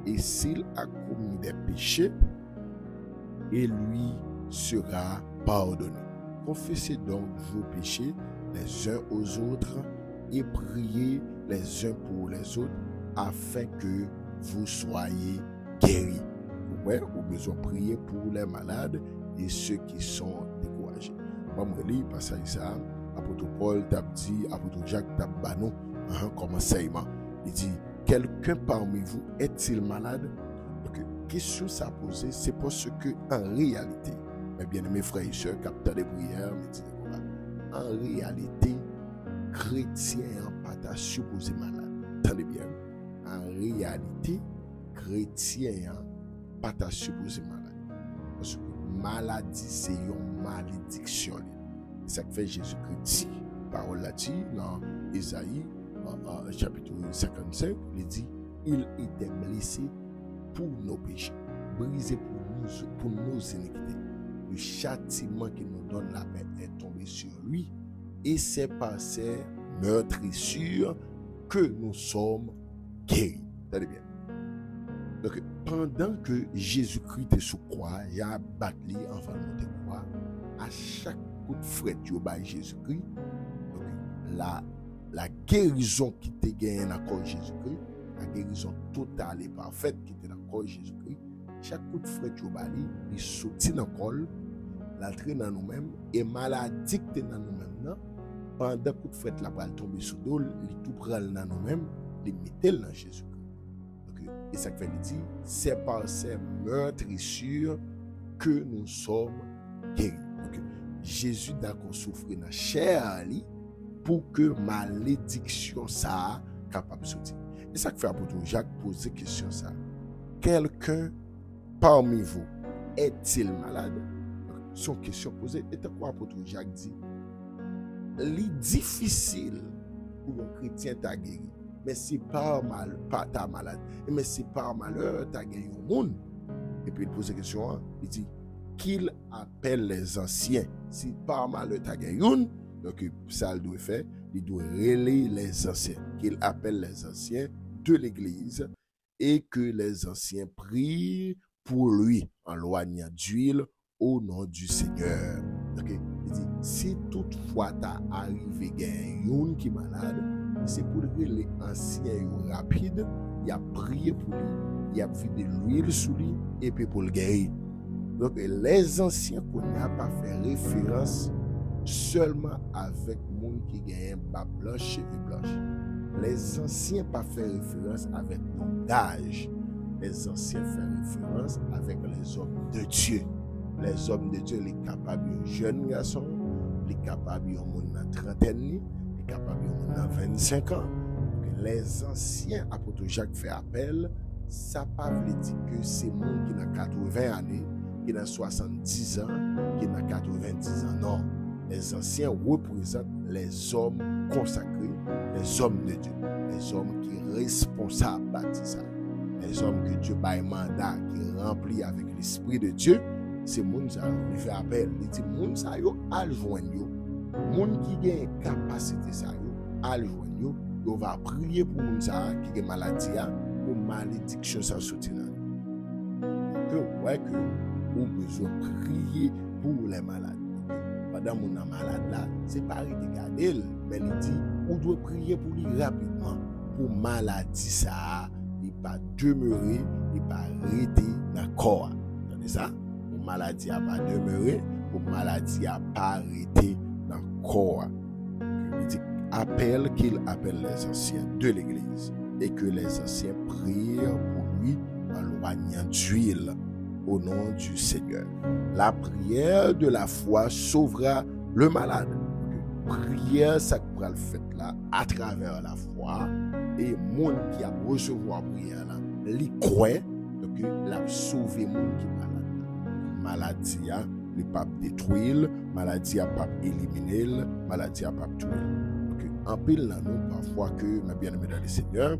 et s'il a commis des péchés, et lui sera pardonné. Confessez donc vos péchés les uns aux autres et priez les uns pour les autres afin que vous soyez guéris. Ouais, vous besoin de prier pour les malades et ceux qui sont découragés. Moi, je lis passage ça. Apôtre Paul t'a dit, apôtre Jacques t'a banou comme enseignement. Il dit, quelqu'un parmi vous est-il malade? Donc, question ça posée, c'est parce que en réalité, mes bien-aimés frères et sœurs, capteurs de prière, en réalité, chrétien n'est pas supposé malade. Attendez bien. En réalité, chrétien n'est pas supposé malade. Parce que maladie, c'est une malédiction. C'est ça que fait Jésus-Christ. Parole là dit dans Ésaïe, chapitre 55, il dit, il était blessé pour nos péchés, brisé pour nos iniquités. Le châtiment qui nous donne la paix est tombé sur lui, et c'est par ses meurtrissures que nous sommes guéris. Tenez bien. Donc, pendant que Jésus-Christ est sous croix, il a battu enfin de croix, à chaque coup de fret de Jésus-Christ, la guérison qui était gagnée dans le corps de Jésus-Christ, la guérison totale et parfaite qui était dans le corps de Jésus-Christ, chaque coup de fret il sortit dans le corps, l'entrée dans nous-mêmes, et maladie qui était dans nous-mêmes, pendant coup de fret la balle tomber sous l'eau, il tout prend dans nous-mêmes, il mettait dans Jésus-Christ. Et ça fait dit, c'est par ces meurtrissures que nous sommes guéris. Donc, Jésus d'accord souffrir dans la chair pour que malédiction ça capable de sortir. Et ça fait apôtre Jacques poser question ça. Quelqu'un parmi vous est-il malade? Son question posée était quoi apôtre Jacques dit? C'est difficile pour un chrétien t'a guéri. Mais c'est pas mal, pas ta malade. Mais c'est pas malheur, t'as gagné au monde. Et puis il pose la question, il dit qu'il appelle les anciens. Si pas malheur, t'as gagné une, donc ça il doit faire, il doit relayer les anciens. Qu'il appelle les anciens de l'église et que les anciens prient pour lui en loignant d'huile au nom du Seigneur. Okay? Il dit, si toutefois t'as arrivé gagner une qui est malade, c'est pour les anciens rapides, il a prié pour lui, il a vidé l'huile sur lui et puis pour le guérir. Donc les anciens qu'on n'a pas fait référence seulement avec monde qui gagne bas blanche, cheveux blanches. Les anciens pas fait référence avec nom d'âge. Les anciens fait référence avec les hommes de Dieu. Les hommes de Dieu, les capables de jeunes garçons, les capables de monde dans trentaine, capable de 25 ans. Les anciens apôtres Jacques fait appel, ça ne veut pas dire que c'est monde qui a 80 années, qui a 70 ans, qui a 90 ans. Non. Les anciens représentent les hommes consacrés, les hommes de Dieu, les hommes qui sont responsables de ça. Les hommes que Dieu a un mandat, qui remplit avec l'Esprit de Dieu, c'est monde qui fait appel. Il dit, monde ça yo al joindre yo. Moun qui a une capacité ça al joindre yo va prier pour moun ça qui a maladie pour malédiction ça sortir là. Que ouais que on besoin prier pour les malades. Pendant mon malade là, c'est pas regarder mais il dit on doit prier pour lui rapidement pour maladie ça, il pas demeurer, il pas arrêter dans corps. Entendez ça? Pour maladie a pas demeurer, pour maladie a pas arrêter dans corps. Il dit appelle qu'il appelle les anciens de l'église et que les anciens prient pour lui en loignant d'huile au nom du Seigneur. La prière de la foi sauvera le malade. Prière, ça pourra le faire là à travers la foi et monde qui a recevoir prière là, il croit que l'a sauvé monde qui est malade. Maladie a le pape détruire, maladie a pas éliminer, maladie a pas tuer. Donc en pile là nous parfois que mes bien-aimés dans le Seigneur,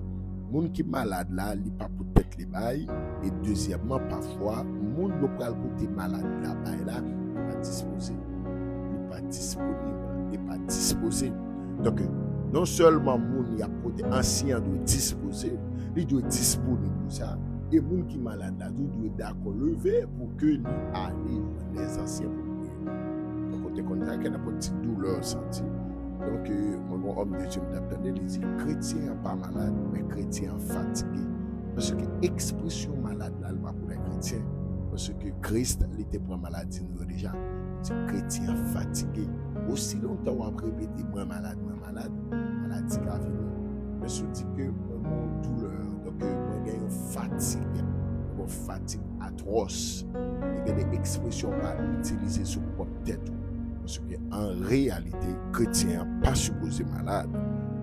monde qui est malade là, il pas peut-être les bails et deuxièmement parfois monde ne peut côté malade là bail là, pas disposé, il pas disponible, il pas disposé. Donc Non seulement moun y a côté ancien doit disposer, il doit disponible pour ça. Et moun qui malade là, doit d'accord lever pour que lui aille les anciens pour donc côté contact qu'il y a une petite douleur senti. Donc mon homme de Dieu m'attendait, il dit chrétien pas malade mais chrétien fatigué. Parce que l'expression malade là pas pour les chrétiens parce que Christ il était pour maladie nous déjà. C'est chrétien fatigué. Aussi longtemps on a répété moi malade, maladie qui a venir. Mais je dis que mon douleur, donc moi j'ai une fatigue atroce. Il y a des expressions pas utilisées sur propre tête. Parce qu'en réalité, chrétien pas supposé malade.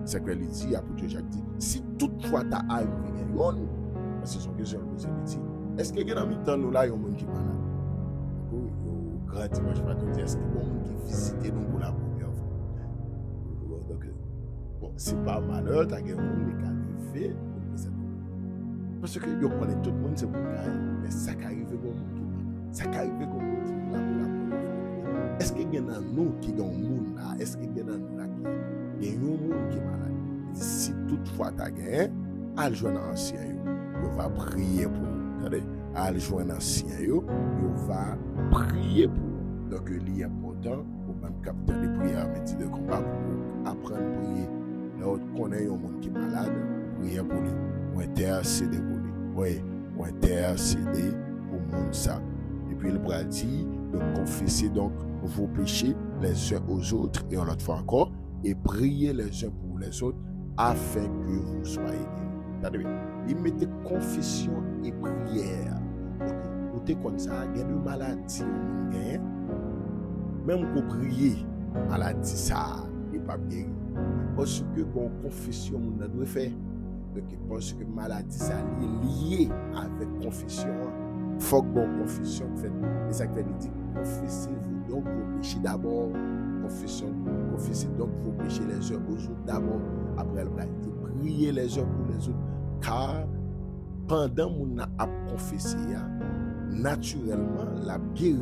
C'est que il dit, apôtre Jacques dit, si toutefois tu as arrivé, parce que son question il dit, est-ce qu'il y a dans mi-temps nous là, il y a un monde qui est malade? Grand dimanche matin, est-ce qu'il y a un monde qui visite nous pour la première fois? Donc, bon, c'est pas malheur, tu as un monde qui arrive. Parce que yo connaît tout le monde, c'est pour gagner. Mais ça qui arrive pour monde qui malade. Ça qui arrive pour monde qui là pour la première fois. Est-ce qu'il y a dans nous qui dans le monde là? Est-ce qu'il y a dans nous là qui y a un monde qui est malade? Si toutefois tu as gagné, allez jouer dans l'ancien, il va prier pour vous. Attendez, allez jouer dans l'ancien, il va prier pour vous. Donc, il est important pour même capter des prières, métier de combat, pour apprendre à prier. Là, on connaît un monde qui est malade, prier pour lui. Ou intercéder pour lui. Oui, ou intercéder pour le monde ça. Et puis, il va dire de confesser donc vos péchés les uns aux autres, et on l'autre fois encore, et prier les uns pour les autres, afin que vous soyez guéris. Il mettait confession et prière. Donc, vous êtes comme ça, il y a des maladies, même pour prier, maladie ça, il n'est pas guéri. Parce que bon, confession, on doit faire. Donc, parce que maladie ça est lié avec confession. Il faut que bon confession fait. Et ça fait dit, confessez-vous donc vos péchés d'abord. Confessez donc vos péchés les uns aux autres d'abord. Après, elle va dire, priez les uns pour les autres. Car pendant mon a confessé, naturellement, la guérit.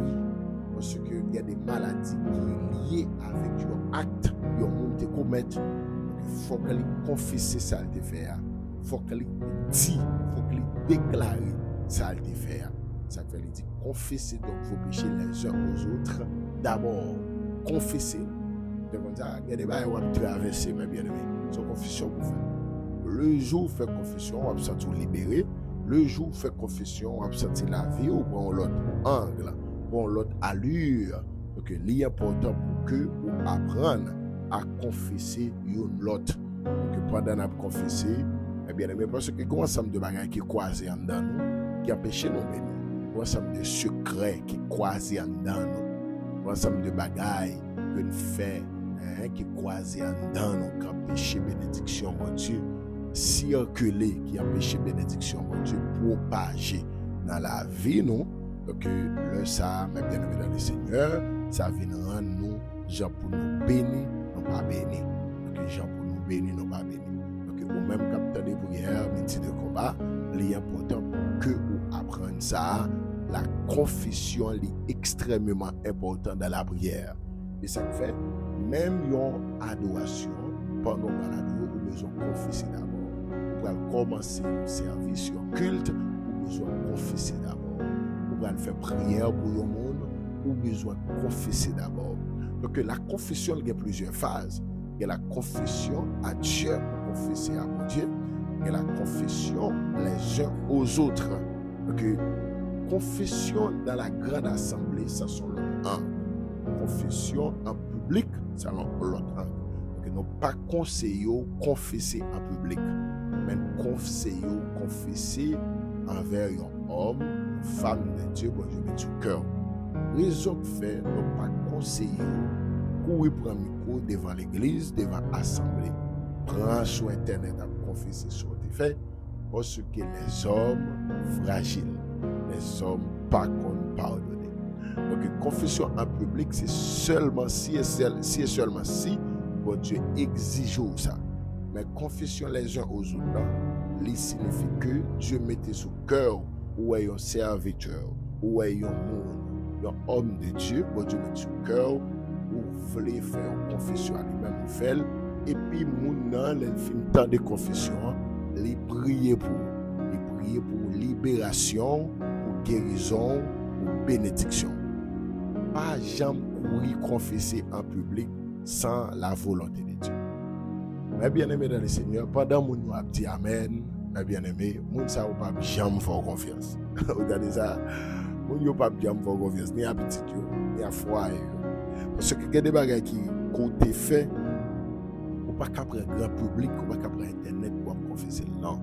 Parce qu'il y a des maladies qui sont liées avec un acte que vous te commettre. Il faut qu'elle confesse ça te fait. Il faut qu'elle dise, il faut qu'elle déclare ça te fait. Ça veut dire confessez donc vos péchés les uns aux autres. D'abord, confessez. Donc on dit, il y a des choses qui vont traverser, mes bien-aimés. C'est une confession pour faire. Le jour où vous faites confession, on va se sentir libéré. Le jour où vous faites confession, on va se sentir la vie, ou prend l'autre angle, prend l'autre allure. Donc, il est important pour que vous appreniez à confesser l'autre. Donc, pendant que vous confessez, eh bien, parce que comment ensemble de bagages qui croisent en dedans nous, qui empêchent nous de bénir. Comment ensemble de secrets qui croisent en dedans nous. Comment ensemble de bagages que nous faisons, qui croisent en dedans nous, qui empêchent bénédiction, mon Dieu. Circuler, qui empêche bénédiction, mon Dieu, propager dans la vie, nous. Donc, le ça, mes bien-aimés dans le Seigneur, ça vient rendre nous, gens pour nous bénir, nous pas bénir. Donc, gens pour nous bénir, nous pas bénir. Donc, au même capteur de prière, métier de combat, il est important que vous appreniez ça. La confession est extrêmement importante dans la prière. Et ça fait, même une adoration, pendant l'adoration, vous avez besoin de confesser d'abord. Pour commencer le service sur culte, ou besoin de confesser d'abord. Pour faire prière pour le monde, ou besoin de confesser d'abord. Donc la confession, il y a plusieurs phases. Il y a la confession à Dieu, confesser à mon Dieu. Il y a la confession les uns aux autres. Donc confession dans la grande assemblée, ça sont l'autre angle. Confession en public, ça sont l'autre angle. Donc non pas conseiller, confesser en public. Mais confesser envers un homme, une femme de Dieu, bon Dieu, met sur cœur. Raison que fait, nous pas conseiller, courir pour un micro devant l'église, devant l'assemblée. Prends sur Internet à confesser sur tes faits, parce que les hommes fragiles, les hommes pas qu'on pardonner. Donc, confession en public, c'est seulement si et seulement si, bon Dieu exige ça. Mais confession les uns aux autres, il signifie que Dieu mettait sous cœur ou est un serviteur, ou est un monde, un homme de Dieu, bon Dieu met sous cœur, ou voulait faire une confession à lui-même, ou fait, et puis moun nan le fin temps de confession, les prier pour libération, pour guérison, pour bénédiction. Pas jamais courir confesser en public sans la volonté de Dieu. Mes bien-aimés dans le Seigneur, pendant que nous avons dit Amen, mes bien-aimés, moun sa ou pas jamais faire confiance. Regardez ça, moun yo pas jamais faire confiance, ni à petit ni à foi. Parce que il y a des bagages qui côté fait, ou pas qu'à prendre grand public, ou pas qu'à prendre internet pour confesser. Non.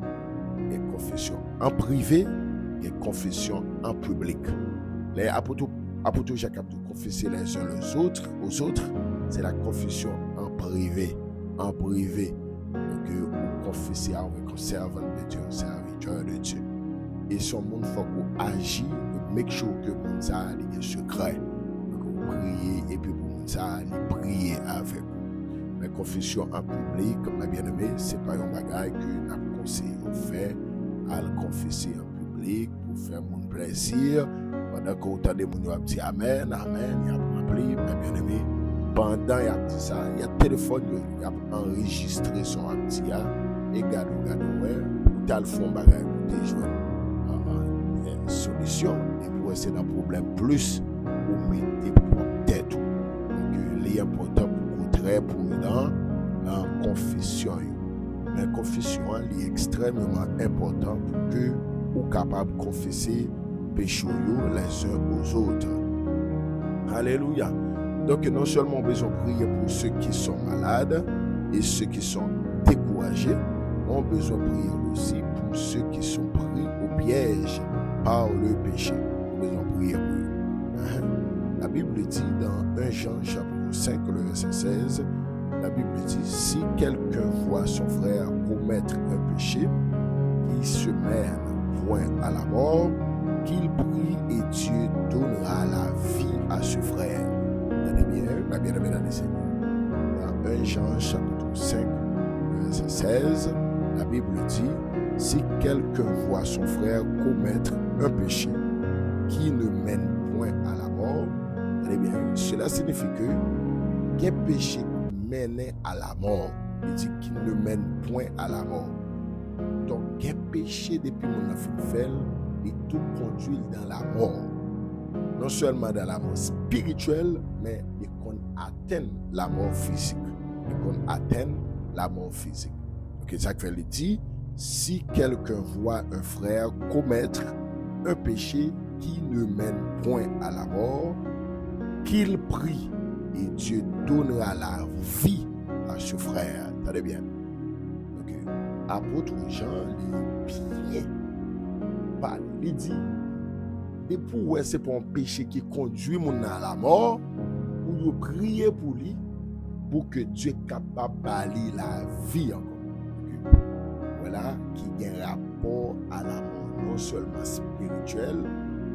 Il y a confession en privé, il y a confession en public. Les apôtres Jacques de confesser les uns aux autres, c'est la confession en privé. En privé. Donc, vous confessez avec un servant de Dieu, un serviteur de Dieu. Et son monde faut qu'on agit, make sure que le monde ça est secret. Donc, vous priez et puis pour monde ça prier avec vous. Mais confession en public, comme ma bien-aimée, c'est pas un bagage que nous conseillons de faire à le confesser en public pour faire mon plaisir. Pendant que vous entendez mon dit Amen, Amen, il y a appelé, ma bien-aimée. Pendant il y a dit ça, il y a téléphone, il y a enregistré son petit et gado, ouais, ou t'as le fond bagage pour te joindre une solution et pour essayer d'un problème plus ou mettez pour tête. Donc, il est important pour très prudent dans confession. Mais confession est extrêmement important pour que vous soyez capable de confesser péché les uns aux autres. Alléluia. Donc non seulement besoin de prier pour ceux qui sont malades et ceux qui sont découragés, on a besoin de prier aussi pour ceux qui sont pris au piège par le péché. On a besoin de prier pour eux. La Bible dit dans 1 Jean chapitre 5, le verset 16, la Bible dit, si quelqu'un voit son frère commettre un péché, il se mène point à la mort, qu'il prie et Dieu donnera la vie à ce frère. Regardez bien, ma bien-aimée dans le Seigneur. Dans 1 Jean chapitre 5, verset 16, la Bible dit, si quelqu'un voit son frère commettre un péché qui ne mène point à la mort, regardez bien, cela signifie que quel péché menait à la mort, il dit qu'il ne mène point à la mort. Donc, quel péché depuis mon enfant fait, et tout conduit dans la mort. Non seulement dans la mort spirituelle, mais il qu'on atteint la mort physique. Il qu'on atteint la mort physique. Donc, ça fait le dit, si quelqu'un voit un frère commettre un péché qui ne mène point à la mort, qu'il prie et Dieu donnera la vie à ce frère. Attendez bien. Donc, apôtre Jean, il bien. Il dit, depuis c'est pour un péché qui conduit mon à la mort, ou de prier pour lui, pour que Dieu est capable de balayer la vie encore. Voilà, qui a un rapport à la mort, non seulement spirituelle,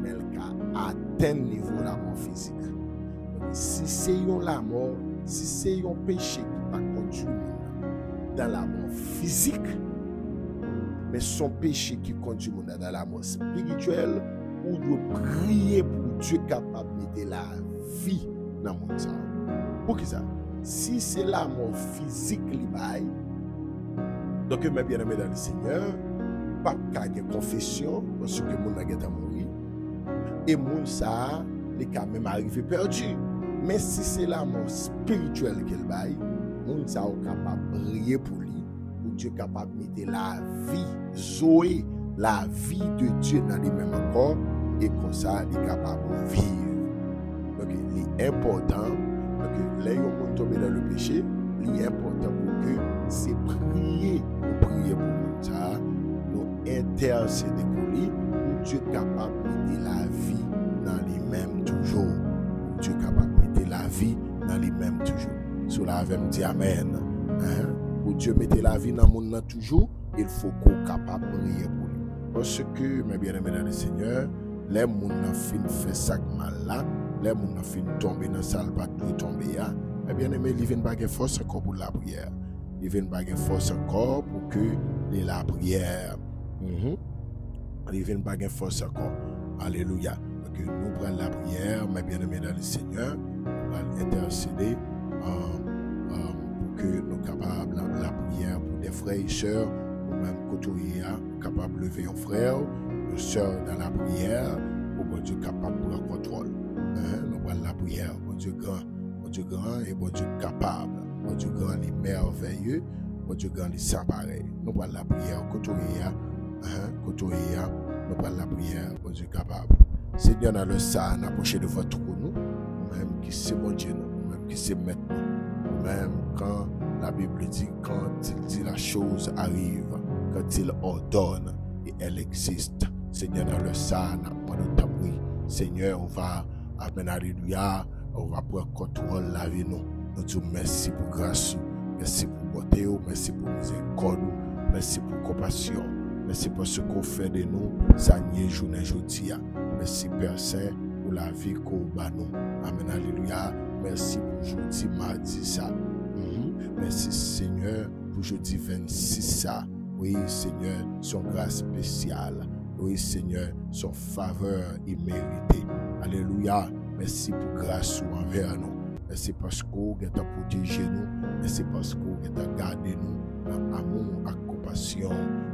mais qui a atteint le niveau de la mort physique. Donc, si c'est la mort, si c'est un péché qui va conduire dans la mort physique, mais son péché qui conduit dans la mort spirituelle, ou de prier pour Dieu capable de mettre la vie dans mon sang. Pour qui ça? Si c'est la mort physique, donc mes bien-aimés dans le Seigneur, pas de confession, parce que mon nagé a mouru, et mon ça, les quand même arrivé perdu. Mais si c'est la mort spirituelle qu'il baille, mon ça est capable de prier pour lui. Dieu est capable de mettre la vie, Zoé, la vie de Dieu dans les mêmes corps, et comme ça, il est capable de vivre. Donc, il est important, que les gens qui tombent dans le péché, il est important pour que c'est prier pour nous, nous intercéder pour lui, pour Dieu est capable de mettre la vie dans les mêmes toujours. Dieu est capable de mettre la vie dans les mêmes toujours. Cela avait me dit Amen. Pour Dieu mette la vie dans le monde toujours, il faut qu'on soit capable de prier pour lui. Parce que, mes bien-aimés dans le Seigneur, les gens qui fait ça mal là, les gens qui tomber dans la salle, pas de tomber là, mes bien-aimés, ils viennent pas de force encore pour la prière. Ils viennent pas de force encore pour que la prière. Ils viennent pas de force encore. Alléluia. Donc, nous prenons la prière, mes bien-aimés dans le Seigneur, nous allons intercéder. que nous sommes capables de la prière pour des frères et sœurs, ou même côtoyer, capable de lever un frère, une sœur dans la prière, ou bon Dieu capable de prendre contrôle. Nous prenons la prière, bon Dieu grand et bon Dieu capable, bon Dieu grand et merveilleux, bon Dieu grand et sans pareil. Nous prenons la prière, côtoyer, nous prenons la prière, bon Dieu capable. Seigneur, dans le sang, approchez de votre trône, nous-mêmes qui c'est bon Dieu, nous-mêmes qui c'est maître, nous-mêmes quand la Bible dit, quand il dit la chose arrive, quand il ordonne et elle existe. Seigneur, dans le sang, nous t'appuie. Seigneur, on va, amen, alléluia, on va prendre contrôle de la vie, nous. Nous disons merci pour grâce, merci pour beauté, merci pour miséricorde, merci pour compassion, merci pour ce qu'on fait de nous, ça n'y est journée aujourd'hui. Merci Père Saint pour la vie qu'on bat nous. Amen, alléluia. Merci pour jeudi, mardi, ça. Merci Seigneur pour jeudi 26, ça. Oui, Seigneur, son grâce spéciale. Oui, Seigneur, son faveur imméritée. Alléluia. Merci pour grâce envers nous. Merci parce que vous avez protégé nous. Merci parce que vous avez gardé nous dans amour et compassion,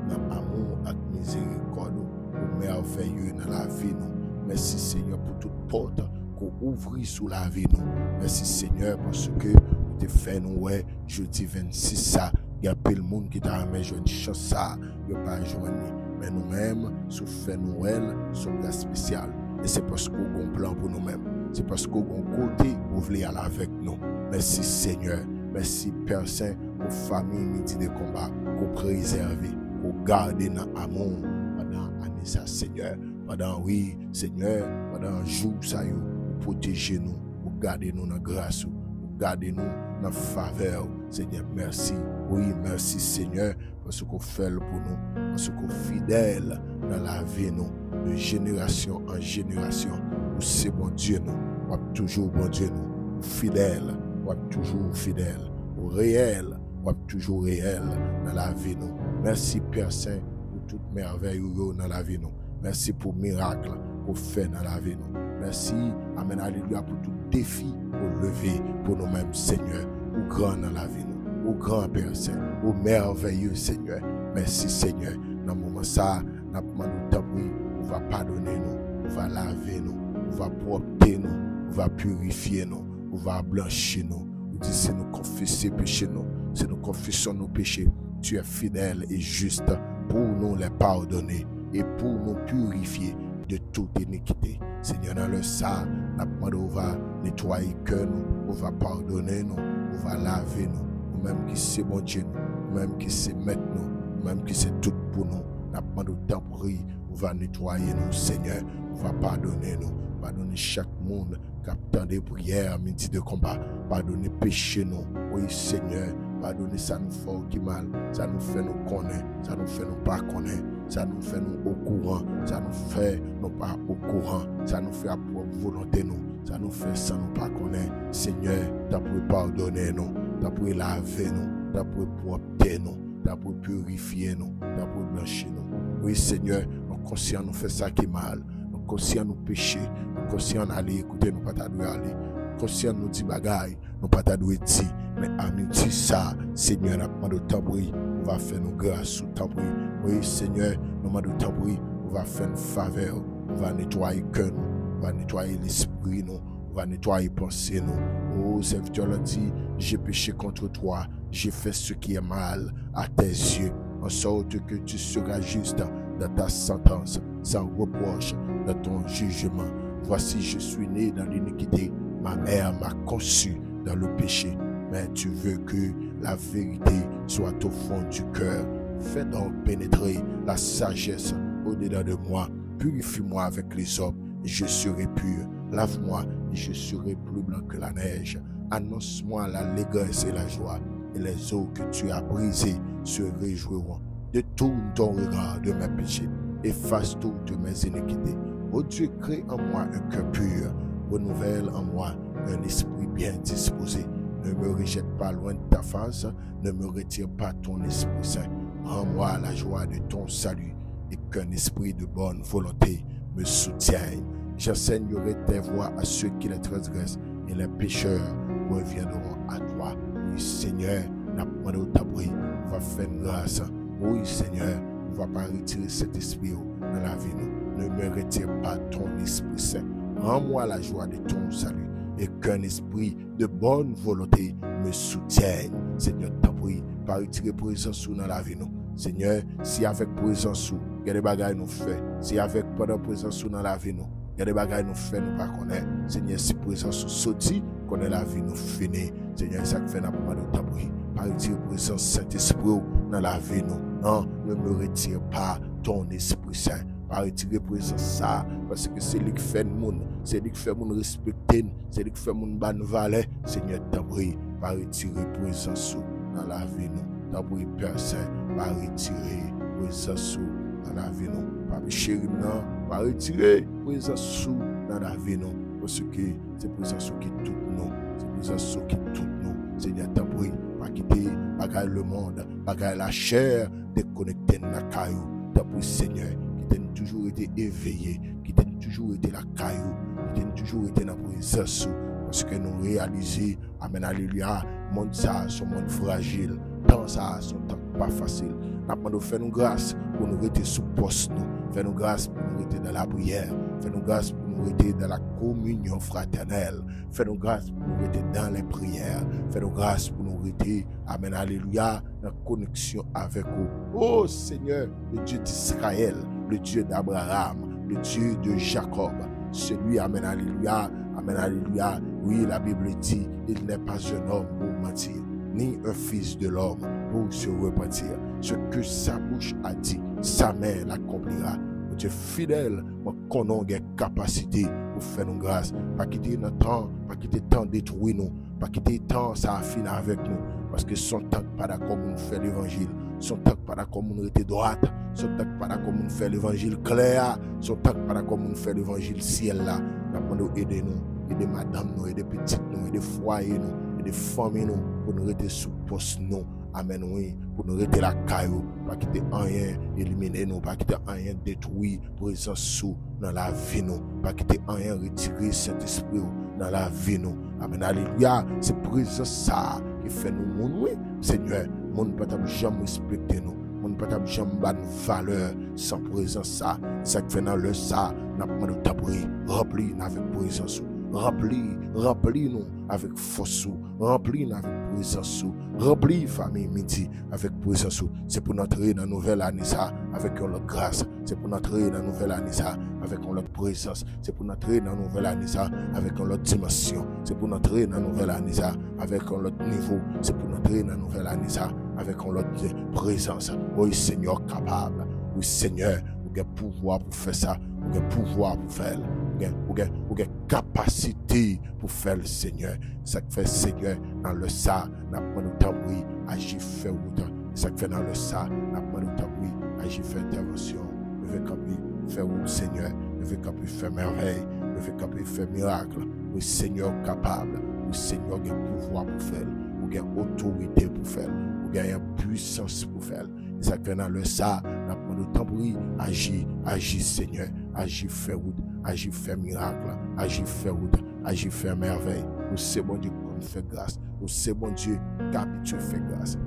dans amour et miséricorde, au merveilleux dans la vie nous. Merci Seigneur pour toute porte qu'on ouvre sous la vie nous. Merci Seigneur parce que vous avez fait nous, ouais, jeudi 26 ça. Il y a peu de monde qui t'a amené une chance ça. Il n'y a pas joindre. Mais nous-mêmes, nous faisons Noël, son grâce spéciale. Et c'est parce qu'on a un plan pour nous-mêmes. C'est parce qu'on a un côté où vous voulez aller avec nous. Merci Seigneur. Merci Père Saint, aux familles midi de combat, qu'on préserve, qu'on garde dans l'amour pendant l'année ça, Seigneur. Pendant, oui, Seigneur, pendant un jour, ça y est, vous protégez nous, vous gardez nous dans la grâce, vous gardez nous dans la faveur. Seigneur, merci. Oui, merci Seigneur, parce qu'on fait pour nous, parce qu'on est fidèle dans la vie, nous, de génération en génération. Vous c'est bon Dieu, nous, vous toujours bon Dieu, nous, fidèle, vous toujours fidèle, vous réel, vous toujours réel dans la vie, nous. Merci Père Saint pour toute merveille dans la vie, nous. Merci pour miracle pour faire dans la vie, nous. Merci, amen, alléluia, pour tout défi pour lever pour nous-mêmes, Seigneur, ou grand dans la vie, nous, au grand Père Saint, au merveilleux Seigneur. Merci Seigneur. Dans le moment ça, nous on va pardonner nous, on va laver nous, on va propter nous, on va purifier nous, on va blanchir nous. On dit si nous confessons péchés nous, si nous confessons nos péchés, tu es fidèle et juste pour nous les pardonner et pour nous purifier de toute iniquité. Seigneur, dans le sang, on va nettoyer le cœur nous, on va pardonner nous, on va laver nous, nous-mêmes qui c'est bon Dieu, nous-mêmes qui c'est maître nous, nous-mêmes qui c'est tout pour nous. Nous demandons temps pour on va nettoyer nous, Seigneur, on va pardonner nous, pardonner chaque monde qui attend des prières, midi de combat, pardonner péché nous, oui Seigneur, pardonner ça nous fait qui mal, ça nous fait nous connaître, ça nous fait nous pas connaître, ça nous fait nous au courant, ça nous fait nous pas au courant, ça nous fait à propre volonté nous, ça nous fait sans nous pas connaître. Seigneur, t'as pour pardonner nous, t'as pour laver nous, t'as pour propter nous, t'as pour purifier nous, t'as pour blanchir nous. Oui Seigneur, nous conscients nous fait ça qui est mal, nous conscients nous pécher, nous conscients aller écouter nous pas t'adouer aller, nous conscients nous dit bagaille, nous pas t'adouer dit, mais à nous dit ça, Seigneur, nous demandons temps pour on va faire nos grâces sous temps pour oui Seigneur, nous demandons temps pour on va faire une faveur, on va nettoyer le cœur nous, on va nettoyer l'esprit nous, on va nettoyer pensée nous. Oh serviteur l'a dit, j'ai péché contre toi, j'ai fait ce qui est mal à tes yeux, en sorte que tu seras juste dans ta sentence, sans reproche dans ton jugement. Voici, je suis né dans l'iniquité, ma mère m'a conçu dans le péché, mais tu veux que la vérité soit au fond du cœur. Fais donc pénétrer la sagesse au-dedans de moi, purifie-moi avec les hommes, et je serai pur. Lave-moi, et je serai plus blanc que la neige. Annonce-moi l'allégresse et la joie, et les eaux que tu as brisées se réjouiront. Détourne ton regard de mes péchés, efface toutes mes iniquités. Ô Dieu, crée en moi un cœur pur, renouvelle en moi un esprit bien disposé. Ne me rejette pas loin de ta face, ne me retire pas ton Esprit Saint. Rends-moi la joie de ton salut, et qu'un esprit de bonne volonté me soutienne. J'enseignerai tes voies à ceux qui les transgressent, et les pécheurs reviendront à toi. Oui, Seigneur, N'a pas demandé tabri, on va faire une grâce. Oui, Seigneur, on ne va pas retirer cet esprit dans la vie. Ne me retire pas ton Esprit Saint. Rends-moi la joie de ton salut et qu'un esprit de bonne volonté me soutienne. Seigneur, t'en prie, pas retirer présence dans la vie. Seigneur, si avec présence, il y a des bagages nous fait. Si avec pas de présence dans la vie, il y a des bagages nous fait, nous pas connaître. Seigneur, si présence sorti, connaît la vie nous finit. Seigneur, ça fait n'a pas de t'en prie. Pas retirer présence Saint-Esprit dans la vie. Non, ne me retire pas ton Esprit Saint. Pas retirer présence ça parce que c'est lui qui fait le monde, c'est lui qui fait monde respecter, c'est lui qui fait monde bonne valeur. Seigneur, t'en prie, pas retirer présence dans la vie nous. T'en prie, Père Saint, pas retirer présence dans la vie nous. Pas chéri non, pas retirer présence dans la vie nous parce que c'est présence qui tout nous, c'est présence qui tout nous. Seigneur, t'en prie, pas quitter bagaille le monde, bagaille la chair, déconnecter na caillou. T'en prie, Seigneur, qui t'a toujours été éveillé, qui t'a toujours été la caillou, qui t'a toujours été dans la présence, parce que nous réalisons, amen, alléluia, monde ça, son monde fragile, temps ça, son temps pas facile. Nous faisons grâce pour nous rester sous poste, nous faisons grâce pour nous rester dans la prière, faisons grâce pour nous rester dans la communion fraternelle, faisons grâce pour nous rester dans les prières, faisons grâce pour nous rester, amen, alléluia, dans la connexion avec vous. Oh Seigneur, le Dieu d'Israël, le Dieu d'Abraham, le Dieu de Jacob, celui, amen, alléluia, oui, la Bible dit, il n'est pas un homme pour mentir, ni un fils de l'homme pour se repentir. Ce que sa bouche a dit, sa main l'accomplira. Dieu fidèle, moi connais des capacités pour faire nos grâces, pas quitter notre temps, pas quitter temps détruire nous, pas quitter temps ça affine avec nous, parce que son temps pas d'accord nous faire l'évangile, son temps pas d'accord nous était droite, son temps pas d'accord nous faire l'évangile clair, son temps pas d'accord nous faire l'évangile ciel là. Nous aider nous, aider madame nous, aider petites nous, aider foyer nous, aider famille nous, pour nous rester sous poste nous. Amen, oui, pour nous rester la caillou, pas quitter rien, éliminer nous, pas quitter rien, détruire, présence sous dans la vie nous, pas quitter rien, retirer cet esprit dans la vie nous. Amen, alléluia, c'est présence ça qui fait nous, mon oui, Seigneur, mon ne peut jamais respecter nous, mon ne peut jamais donner valeur sans présence ça, ça qui fait dans le ça, n'a pas de tabri, rempli avec présence. Remplis-nous avec force, remplis-nous avec présence, remplis famille midi avec présence. C'est pour notre dans la nouvelle année ça, avec notre grâce. C'est pour notre dans la nouvelle année ça, avec notre présence. C'est pour notre dans la nouvelle année ça, avec notre dimension. C'est pour notre dans la nouvelle année ça, avec notre niveau. C'est pour notre dans la nouvelle année ça, avec notre présence. Oui, Seigneur capable. Oui, Seigneur, vous avez pouvoir pour faire ça. Vous avez pouvoir pour faire. Vous avez capacité pour faire le Seigneur. Ça que fait Seigneur dans le ça, n'a pas de tambour, agir fait route. Ça que fait dans le ça, n'a pas de tambour, agir fait intervention. Le fait qu'on faire route Seigneur, le fait qu'on faire merveille, le fait qu'on faire miracle. Le Seigneur capable, le Seigneur a pouvoir pour faire, vous avez autorité pour faire, vous avez puissance pour faire. Ça que fait dans le ça, n'a pas de tambour, agir Seigneur, agir fait route. Agis faire miracle, agis faire route, agis faire merveille. Nous c'est bon Dieu qui fait grâce. Nous c'est bon Dieu qui habitué fait grâce.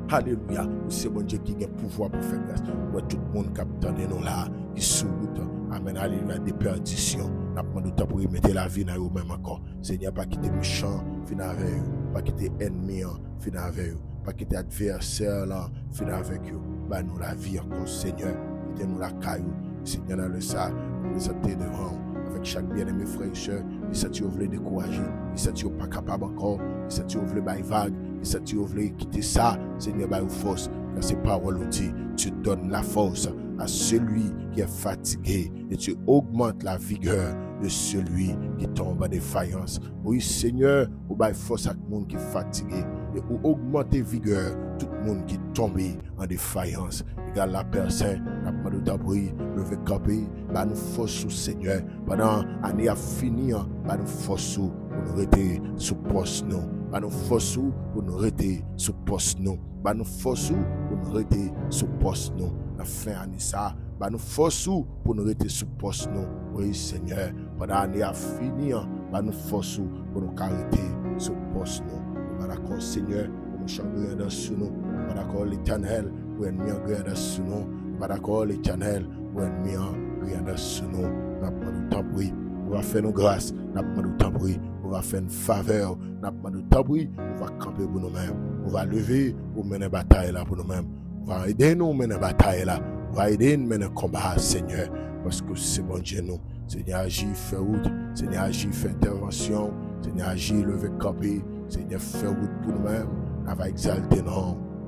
Alléluia. Nous c'est bon Dieu qui a pouvoir pour faire grâce. Ouais, tout le monde qui attend nous là, qui sous route. Amen. Alléluia. Des perditions. N'a pas de temps pour y mettre la vie dans eux même encore. Seigneur, pas quitter méchant, fin avec eux. Pas quitter ennemi, fin avec eux. Pas quitter adversaire là, fin avec eux. Bah nous la vie encore, Seigneur. Quittez-nous la caillou. Seigneur, dans le salle. Présenter devant avec chaque bien-aimé frère et soeur, et ça tu voulais décourager, et ça tu pas capable encore, et ça tu voulais bailler vague, et ça tu voulais quitter ça, Seigneur, baille force, car ces paroles dit, tu donnes la force à celui qui est fatigué, et tu augmentes la vigueur de celui qui tombe en défaillance. Oui, Seigneur, ou baille force à tout le monde qui est fatigué, et ou augmenter vigueur tout le monde qui tombe en défaillance. Regarde la personne, la demande de d'abri, lever capé, bah nous force au Seigneur, pendant l'année à finir, bah nous force pour nous rester sous poste nous, bah nous force pour nous rester sous poste nous, bah nous force pour nous rester sous poste nous, la fin année ça, bah nous force pour nous rester sous poste nous, oui Seigneur, pendant l'année à finir, bah nous force pour nous arrêter sous poste nous, bah d'accord Seigneur, pour méchant grandir sous nous. Pas d'accord l'Éternel, pour ennemi en grandir sous nous. Pas d'accord l'Éternel, pour ennemi en grandir sous nous. N'a pas de temps pour on va faire nos grâces, n'a pas de temps pour on va faire une faveur, n'a pas de temps pour on va camper pour nous-mêmes. On va lever pour mener la bataille là pour nous-mêmes. On va aider nous à mener la bataille là. On va aider nous à mener le combat, Seigneur. Parce que c'est bon Dieu nous. Seigneur, agis, fais route. Seigneur, agis, fais intervention. Seigneur, agis, levez camper. Seigneur, fais route pour nous-mêmes. On va exalter nous.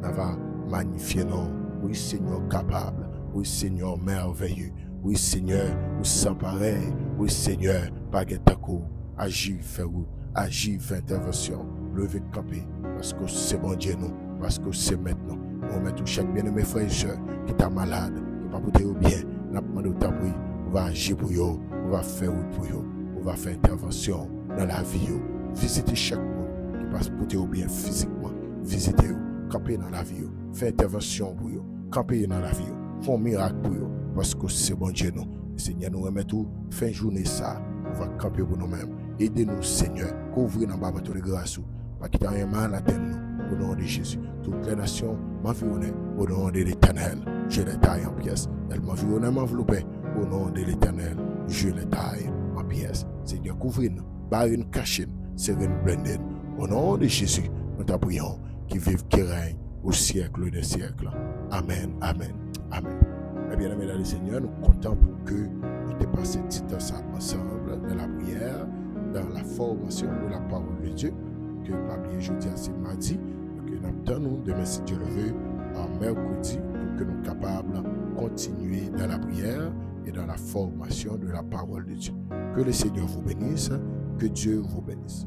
On va magnifier nous. Oui, Seigneur, capable. Oui, Seigneur, merveilleux. Oui, Seigneur, ou sans pareil. Oui, Seigneur, baguette à coup. Agis, fais route. Agis, fais intervention. Levez camper. Parce que c'est bon Dieu nous. Parce que c'est maintenant. On met tout chaque bien-aimé frère et soeur qui est malade, qui n'est pas pour au bien. On a demandé au temps pour on va agir pour eux. On va faire route pour eux. On va faire intervention dans la vie. Visiter chaque monde qui passe pour au bien physiquement. Visitez-eux. Camper dans la vie. Faire intervention pour eux. Camper dans la vie. Font miracle pour eux. Parce que c'est bon Dieu nous. Le Seigneur nous remet tout. Fin journée ça. On va camper pour nous-mêmes. Aidez-nous, Seigneur. Couvrir dans le bas de grâce. Pas qu'il y ait un mal à terre nous. Au nom de Jésus. Toutes les nations m'environnent au nom de l'Éternel. Je les taille en pièces. Elles m'environnent, m'enveloppent. Au nom de l'Éternel, je les taille en pièces. Seigneur, couvre-nous, barre-nous, cachez-nous, serrez-nous, blendez-nous. Au nom de Jésus, nous t'apprions, qui vive, qui règne au siècle des siècles. Amen, amen, amen. Eh bien, mesdames et Seigneur, nous comptons pour que nous te passé ce temps ensemble dans la prière, dans la formation de la parole de Dieu, que pas bien jeudi à ce mardi, que nous attendons demain si Dieu le veut, en mercredi, pour que nous soyons capables de continuer dans la prière et dans la formation de la parole de Dieu. Que le Seigneur vous bénisse, que Dieu vous bénisse.